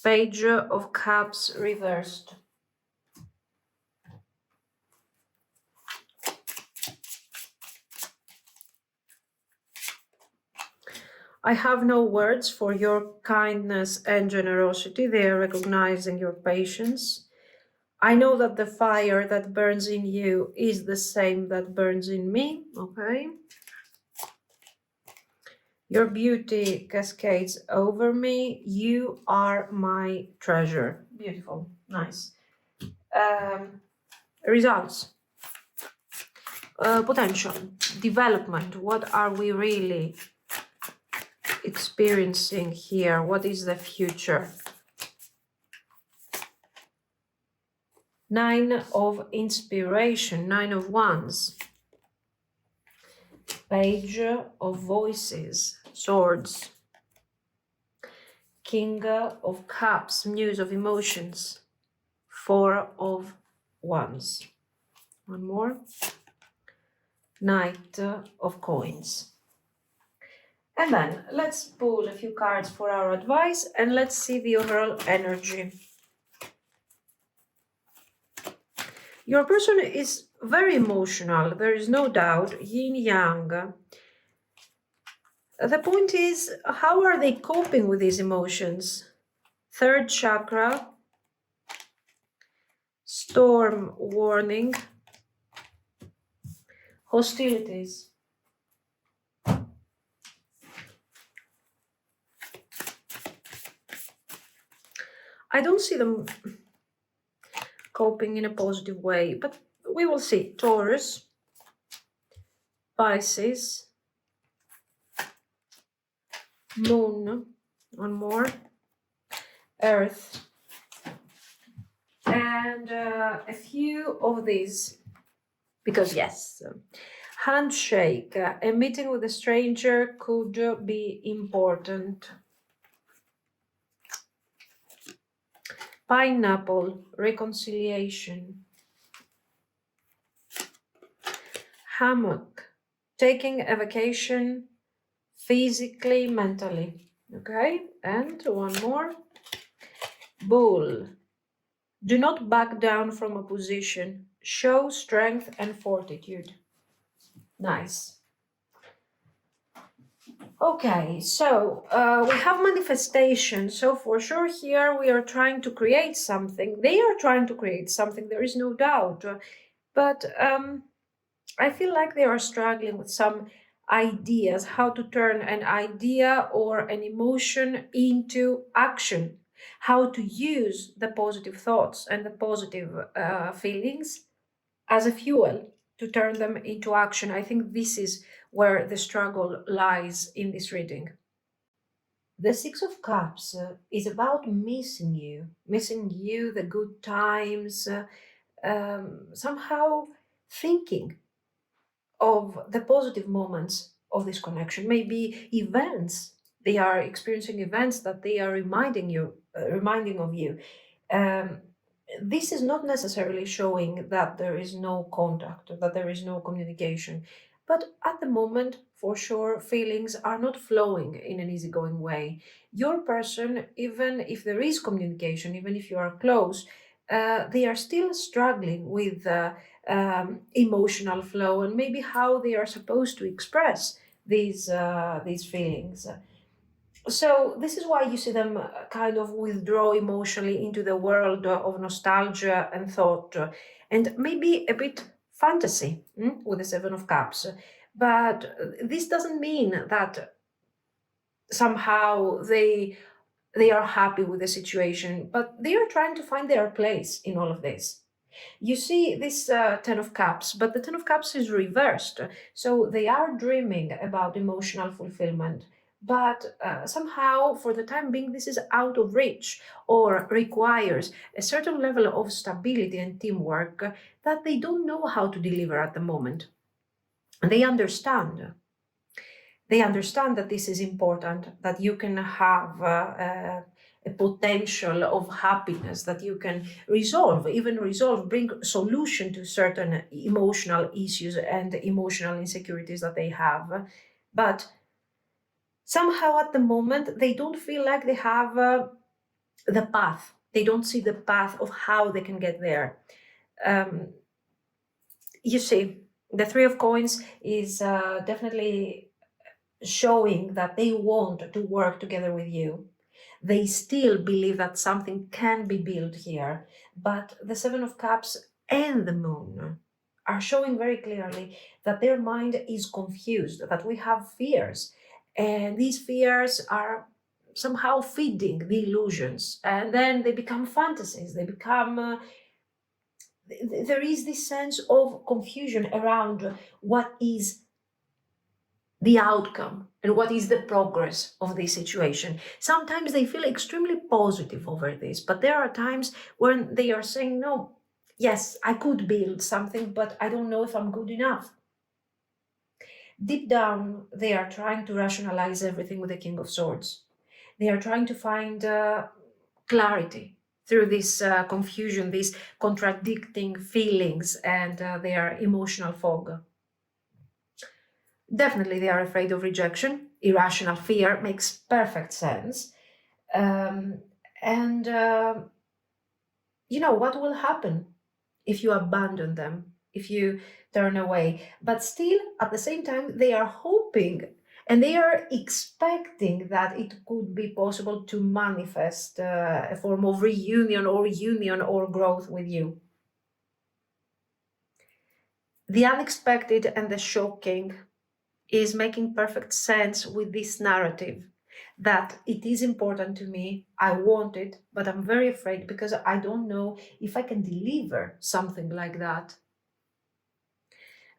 Page of Cups reversed. I have no words for your kindness and generosity. They are recognizing your patience. I know that the fire that burns in you is the same that burns in me, okay? Your beauty cascades over me. You are my treasure. Beautiful, nice. Results. Potential, development. What are we really experiencing here? What is the future? Nine of Inspiration, Nine of Wands, Page of Voices, Swords, King of Cups, Muse of Emotions, Four of Wands. One more. Knight of Coins. And then let's pull a few cards for our advice and let's see the overall energy. Your person is very emotional, there is no doubt, yin yang. The point is, how are they coping with these emotions? Third chakra, storm warning, hostilities. I don't see them coping in a positive way, but we will see. Taurus, Pisces, Moon, one more, Earth, and a few of these, because yes, handshake, a meeting with a stranger could be important. Pineapple, reconciliation. Hammock, taking a vacation physically, mentally. Okay, and one more. Bull, do not back down from a position. Show strength and fortitude. Nice. Okay, so we have manifestation. So for sure here we are trying to create something. They are trying to create something, there is no doubt. But I feel like they are struggling with some ideas, how to turn an idea or an emotion into action, how to use the positive thoughts and the positive feelings as a fuel to turn them into action. I think this is where the struggle lies in this reading. The Six of Cups is about missing you, the good times, somehow thinking of the positive moments of this connection, maybe events. They are experiencing events that they are reminding of you. Um, this is not necessarily showing that there is no contact, that there is no communication. But at the moment, for sure, feelings are not flowing in an easygoing way. Your person, even if there is communication, even if you are close, they are still struggling with emotional flow and maybe how they are supposed to express these feelings. So this is why you see them kind of withdraw emotionally into the world of nostalgia and thought, and maybe a bit fantasy with the Seven of Cups. But this doesn't mean that somehow they are happy with the situation, but they are trying to find their place in all of this. You see this Ten of Cups, but the Ten of Cups is reversed. So they are dreaming about emotional fulfillment, but somehow, for the time being, this is out of reach or requires a certain level of stability and teamwork that they don't know how to deliver at the moment. And they understand. They understand that this is important, that you can have a potential of happiness, that you can resolve, bring solution to certain emotional issues and emotional insecurities that they have. But somehow at the moment, they don't feel like they have the path. They don't see the path of how they can get there. Um, you see, the Three of Coins is definitely showing that they want to work together with you. They still believe that something can be built here, but the Seven of Cups and the Moon are showing very clearly that their mind is confused, that we have fears, and these fears are somehow feeding the illusions, and then they become fantasies, they become there is this sense of confusion around what is the outcome and what is the progress of this situation. Sometimes they feel extremely positive over this, but there are times when they are saying, no, yes, I could build something, but I don't know if I'm good enough. Deep down, they are trying to rationalize everything with the King of Swords. They are trying to find clarity through this confusion, these contradicting feelings, and their emotional fog. Definitely, they are afraid of rejection. Irrational fear makes perfect sense. Um, and you know what will happen if you abandon them, if you turn away. But still, at the same time, they are hoping and they are expecting that it could be possible to manifest a form of reunion or union or growth with you. The unexpected and the shocking is making perfect sense with this narrative that it is important to me, I want it, but I'm very afraid because I don't know if I can deliver something like that.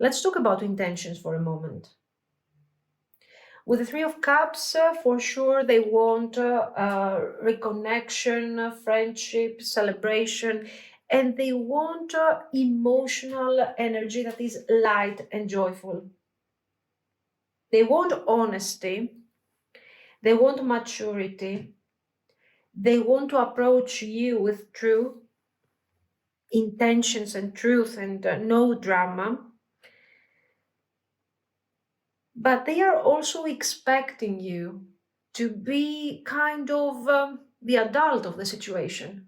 Let's talk about intentions for a moment. With the Three of Cups, for sure, they want reconnection, friendship, celebration, and they want emotional energy that is light and joyful. They want honesty, they want maturity, they want to approach you with true intentions and truth and no drama. But they are also expecting you to be kind of the adult of the situation,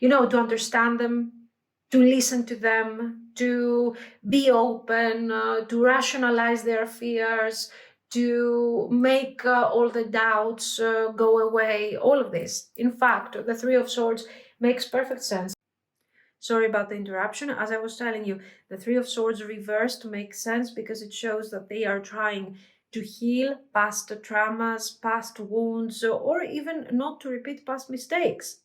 to understand them, to listen to them, to be open, to rationalize their fears, to make all the doubts go away, all of this. In fact, the Three of Swords makes perfect sense. Sorry about the interruption. As I was telling you, the Three of Swords reversed makes sense because it shows that they are trying to heal past traumas, past wounds, or even not to repeat past mistakes.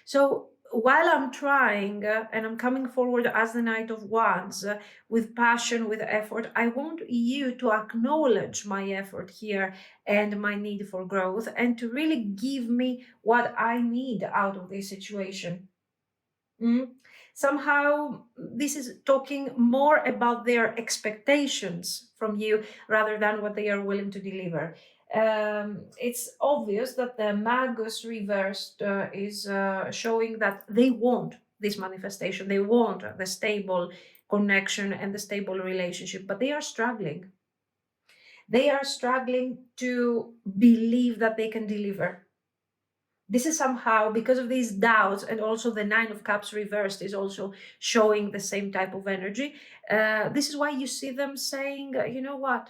So while I'm trying and I'm coming forward as the Knight of Wands with passion, with effort, I want you to acknowledge my effort here and my need for growth and to really give me what I need out of this situation. Somehow, this is talking more about their expectations from you rather than what they are willing to deliver. It's obvious that the Magus reversed is showing that they want this manifestation, they want the stable connection and the stable relationship, but they are struggling. They are struggling to believe that they can deliver. This is somehow because of these doubts, and also the Nine of Cups reversed is also showing the same type of energy. This is why you see them saying, you know what,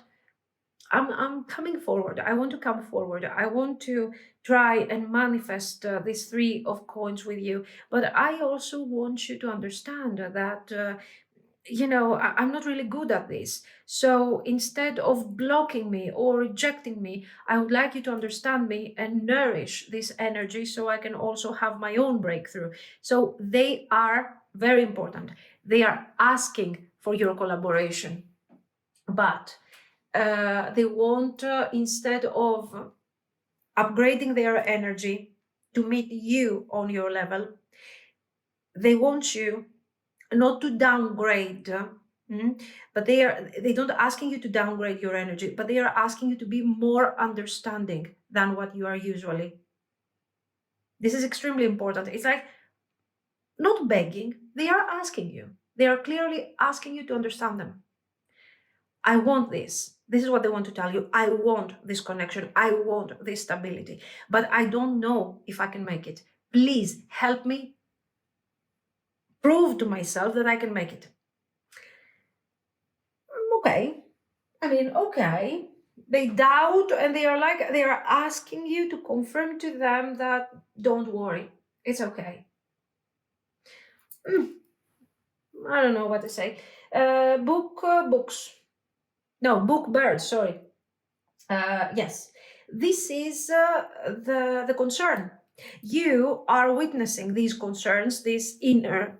I'm coming forward. I want to come forward. I want to try and manifest this Three of Coins with you. But I also want you to understand that I'm not really good at this. So instead of blocking me or rejecting me, I would like you to understand me and nourish this energy so I can also have my own breakthrough. So they are very important. They are asking for your collaboration, but they want, instead of upgrading their energy to meet you on your level, they want you not to downgrade, but they don't asking you to downgrade your energy, but they are asking you to be more understanding than what you are usually. This is extremely important. It's like not begging, they are asking you. They are clearly asking you to understand them. I want this. This is what they want to tell you. I want this connection. I want this stability, but I don't know if I can make it. Please help me prove to myself that I can make it. Okay. Okay. They doubt and they are asking you to confirm to them that don't worry, it's okay. I don't know what to say. Book birds, sorry. Yes, this is the concern. You are witnessing these concerns, this inner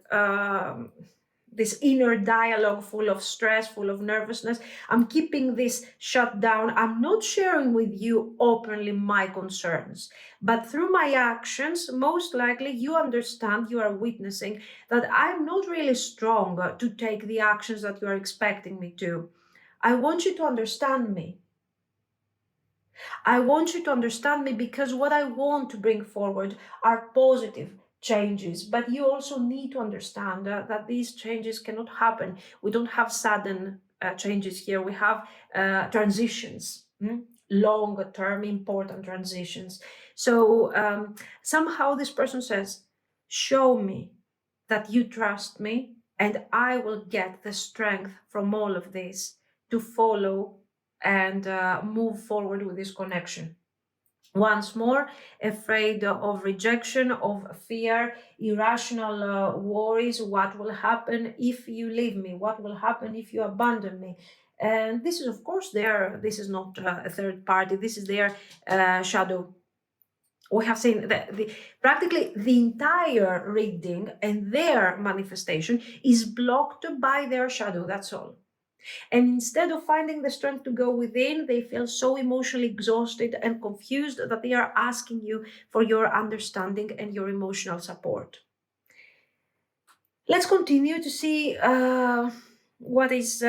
dialogue full of stress, full of nervousness. I'm keeping this shut down. I'm not sharing with you openly my concerns, but through my actions, most likely you understand, you are witnessing that I'm not really strong to take the actions that you are expecting me to. I want you to understand me. I want you to understand me because what I want to bring forward are positive changes, but you also need to understand that these changes cannot happen. We don't have sudden changes here. We have transitions, long-term important transitions. So somehow this person says, show me that you trust me and I will get the strength from all of this to follow and move forward with this connection. Once more, afraid of rejection, of fear, irrational worries. What will happen if you leave me? What will happen if you abandon me? And this is, of course, this is not a third party, this is their shadow. We have seen that practically the entire reading and their manifestation is blocked by their shadow, that's all. And instead of finding the strength to go within, they feel so emotionally exhausted and confused that they are asking you for your understanding and your emotional support. Let's continue to see what is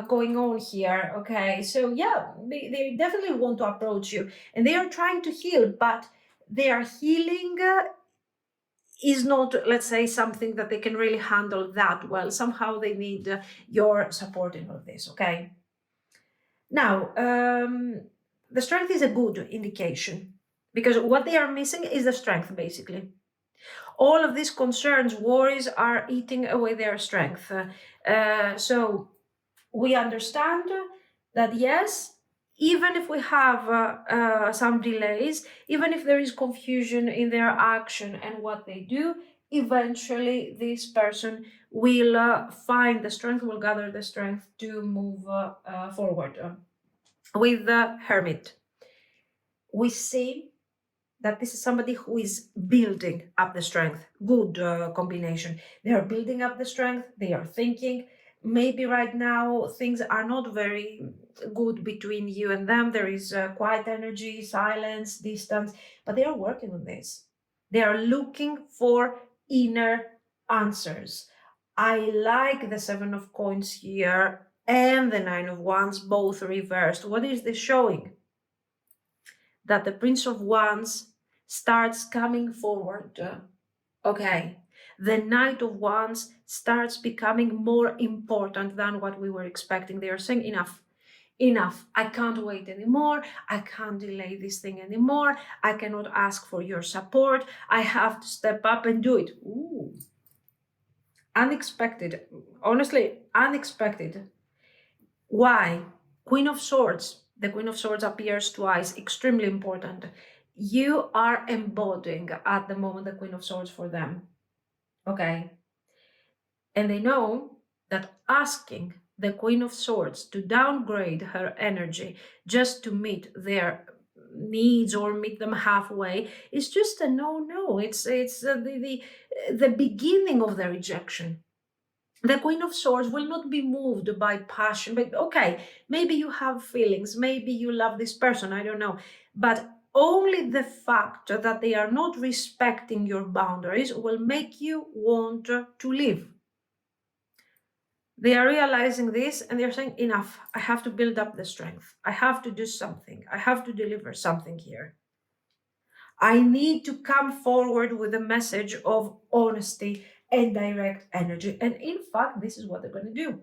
going on here. Okay, so yeah, they definitely want to approach you and they are trying to heal, but their healing is not, let's say, something that they can really handle that well. Somehow they need your support in all this. Okay. Now, the strength is a good indication because what they are missing is the strength, basically. All of these concerns, worries are eating away their strength. So we understand that yes, even if we have some delays, even if there is confusion in their action and what they do, eventually this person will find the strength, will gather the strength to move forward. With the Hermit, we see that this is somebody who is building up the strength. Good combination. They are building up the strength. They are thinking. Maybe right now things are not very good between you and them. There is quiet energy, silence, distance, but they are working on this. They are looking for inner answers. I like the Seven of Coins here and the Nine of Wands, both reversed. What is this showing? That the Prince of Wands starts coming forward. Okay, the Knight of Wands starts becoming more important than what we were expecting. They are saying enough. Enough. I can't wait anymore. I can't delay this thing anymore. I cannot ask for your support. I have to step up and do it. Ooh. Unexpected. Honestly, unexpected. Why? Queen of Swords. The Queen of Swords appears twice. Extremely important. You are embodying at the moment the Queen of Swords for them. Okay. And they know that asking the Queen of Swords to downgrade her energy just to meet their needs or meet them halfway is just a no. It's the beginning of the rejection. The Queen of Swords will not be moved by passion, but okay, maybe you have feelings, maybe you love this person, I don't know, but only the fact that they are not respecting your boundaries will make you want to leave. They are realizing this and they're saying, enough, I have to build up the strength. I have to do something. I have to deliver something here. I need to come forward with a message of honesty and direct energy. And in fact, this is what they're going to do.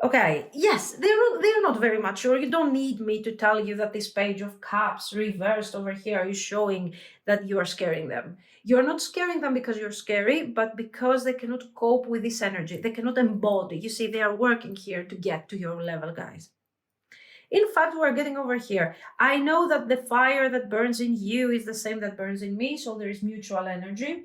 Okay, yes, they're not very mature. You don't need me to tell you that this Page of Cups reversed over here is showing that you are scaring them. You're not scaring them because you're scary, but because they cannot cope with this energy. They cannot embody. You see, they are working here to get to your level, guys. In fact, we're getting over here. I know that the fire that burns in you is the same that burns in me, so there is mutual energy.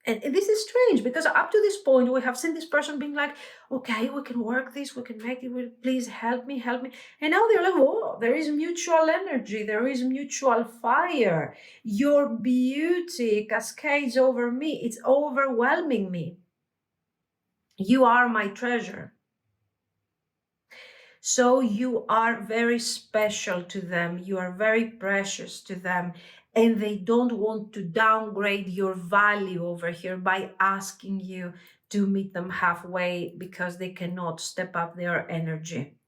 And this is strange because up to this point, we have seen this person being like, okay, we can work this, we can make it, please help me. And now they're like, oh, there is mutual energy, there is mutual fire. Your beauty cascades over me, it's overwhelming me. You are my treasure. So you are very special to them, you are very precious to them, and they don't want to downgrade your value over here by asking you to meet them halfway because they cannot step up their energy.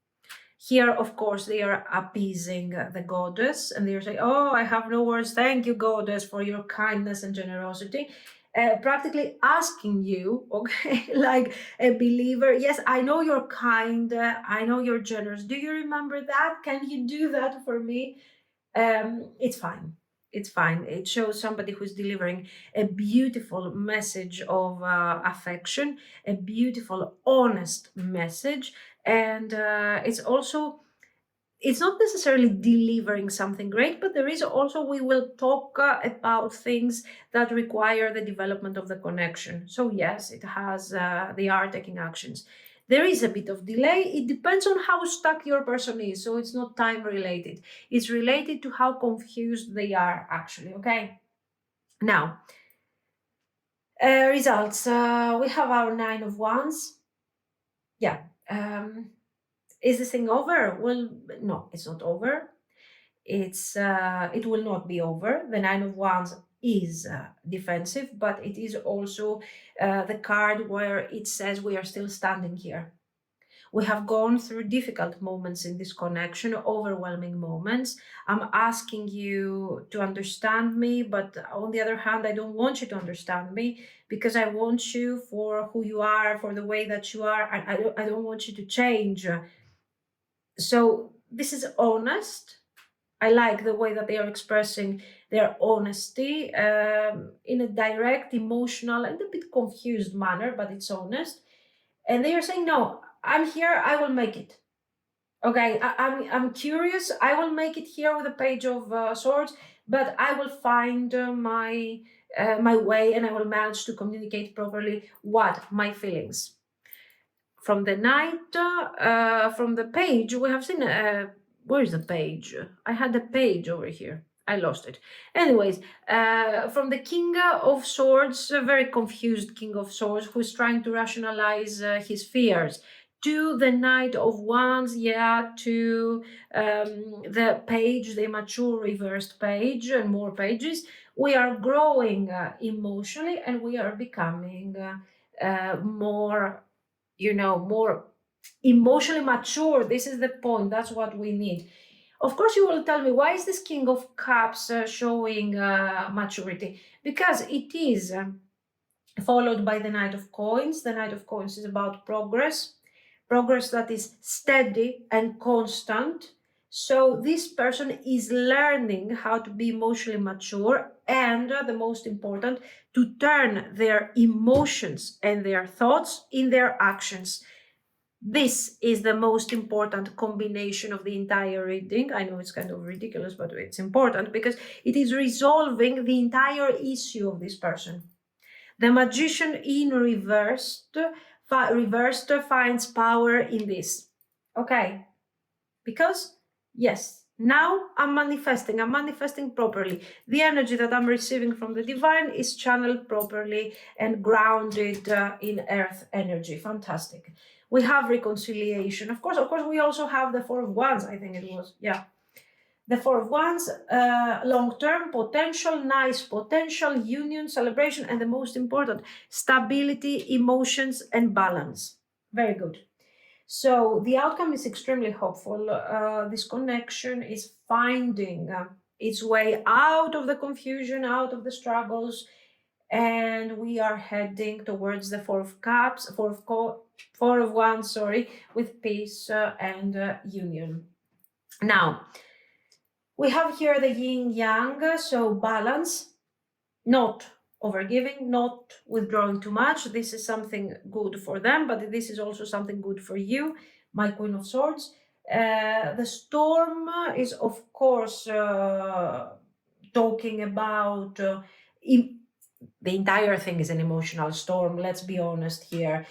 Here, of course, they are appeasing the goddess and they're saying, oh, I have no words. Thank you, goddess, for your kindness and generosity. Practically asking you, okay, like a believer, yes, I know you're kind, I know you're generous. Do you remember that? Can you do that for me? It's fine. It's fine. It shows somebody who's delivering a beautiful message of affection, a beautiful, honest message. And it's not necessarily delivering something great, but there is also, we will talk about things that require the development of the connection. So yes, it has, they are taking actions. There is a bit of delay. It depends on how stuck your person is. So it's not time related. It's related to how confused they are actually, okay? Now, Results. We have our Nine of Wands. Yeah. Is this thing over? Well, no, it's not over. It will not be over. The Nine of Wands is defensive, but it is also the card where it says we are still standing here. We have gone through difficult moments in this connection, overwhelming moments. I'm asking you to understand me, but on the other hand, I don't want you to understand me because I want you for who you are, for the way that you are. I don't want you to change. So this is honest. I like the way that they are expressing their honesty in a direct, emotional, and a bit confused manner, but it's honest. And they are saying, "No, I'm here. I will make it. Okay, I'm curious. I will make it here with a Page of Swords, but I will find my way, and I will manage to communicate properly what my feelings." From the Knight, from the Page, we have seen. Where is the Page? I had the Page over here. I lost it. Anyways, from the King of Swords, a very confused King of Swords who is trying to rationalize his fears, to the Knight of Wands, yeah, to the Page, the mature reversed Page, and more pages. We are growing emotionally, and we are becoming more, more emotionally mature. This is the point. That's what we need. Of course, you will tell me, why is this King of Cups showing maturity? Because it is followed by the Knight of Coins. The Knight of Coins is about progress that is steady and constant. So this person is learning how to be emotionally mature, and the most important, to turn their emotions and their thoughts in their actions. This is the most important combination of the entire reading. I know it's kind of ridiculous, but it's important because it is resolving the entire issue of this person. The Magician in reversed finds power in this. Okay, because yes, now I'm manifesting properly. The energy that I'm receiving from the divine is channeled properly and grounded in earth energy. Fantastic. We have reconciliation. Of course, we also have the Four of Wands, I think it was. Yeah. The Four of Wands, long-term potential, nice potential, union, celebration, and the most important, stability, emotions, and balance. Very good. So the outcome is extremely hopeful. This connection is finding its way out of the confusion, out of the struggles, and we are heading towards the Four of Cups, Four of Wands, sorry, with peace and union. Now, we have here the yin yang, so balance, not overgiving, not withdrawing too much. This is something good for them, but this is also something good for you, my Queen of Swords. The storm is, of course, talking about the entire thing is an emotional storm, let's be honest here.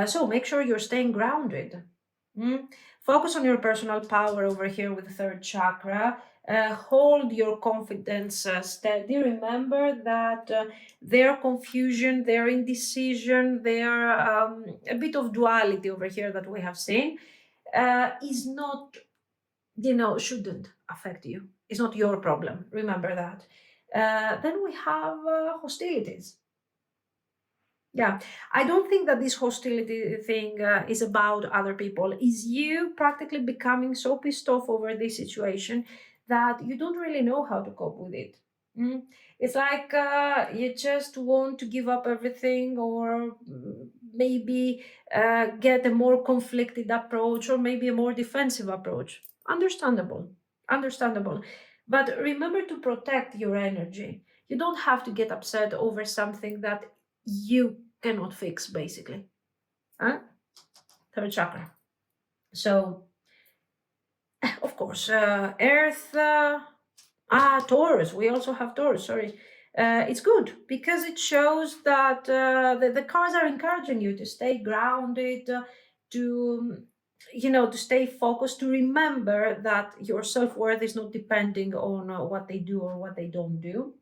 So make sure you're staying grounded. Focus on your personal power over here with the third chakra. Hold your confidence steady. Remember that their confusion, their indecision, their a bit of duality over here that we have seen is not, shouldn't affect you. It's not your problem. Remember that. Then we have hostilities. Yeah, I don't think that this hostility thing is about other people. Is you practically becoming so pissed off over this situation that you don't really know how to cope with it. It's like you just want to give up everything, or maybe get a more conflicted approach, or maybe a more defensive approach. Understandable. But remember to protect your energy. You don't have to get upset over something that you cannot fix, basically. Third chakra. So, of course, Earth, Taurus. We also have Taurus, sorry. It's good because it shows that the cards are encouraging you to stay grounded, to stay focused, to remember that your self-worth is not depending on what they do or what they don't do.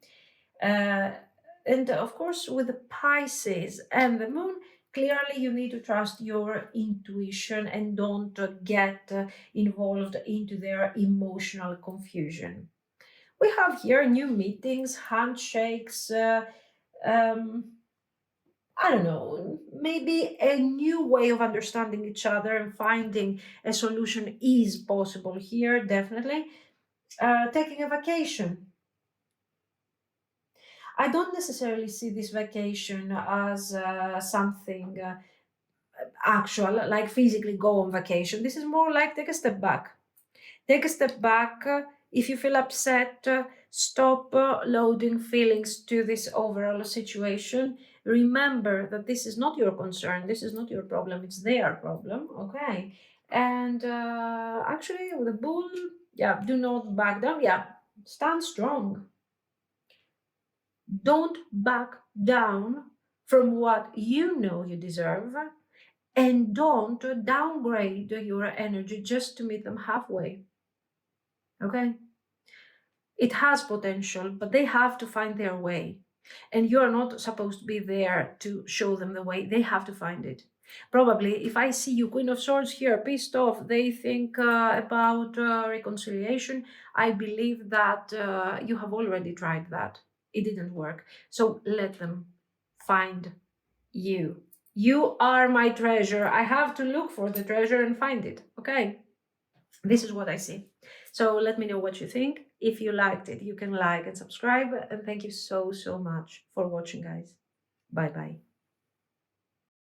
And of course, with the Pisces and the moon, clearly you need to trust your intuition and don't get involved into their emotional confusion. We have here new meetings, handshakes, um, I don't know, maybe a new way of understanding each other and finding a solution is possible here, definitely. Taking a vacation. I don't necessarily see this vacation as something actual, like physically go on vacation. This is more like take a step back. Take a step back. If you feel upset, stop loading feelings to this overall situation. Remember that this is not your concern, this is not your problem, it's their problem, okay? And actually, with the bull, yeah, do not back down, yeah, stand strong. Don't back down from what you know you deserve, and don't downgrade your energy just to meet them halfway, okay? It has potential, but they have to find their way. And you're not supposed to be there to show them the way. They have to find it. Probably, if I see you, Queen of Swords, here, pissed off, they think about reconciliation. I believe that you have already tried that. It didn't work. So let them find you. You are my treasure. I have to look for the treasure and find it. Okay? This is what I see. So let me know what you think. If you liked it, you can like and subscribe. And thank you so, so much for watching, guys. Bye bye.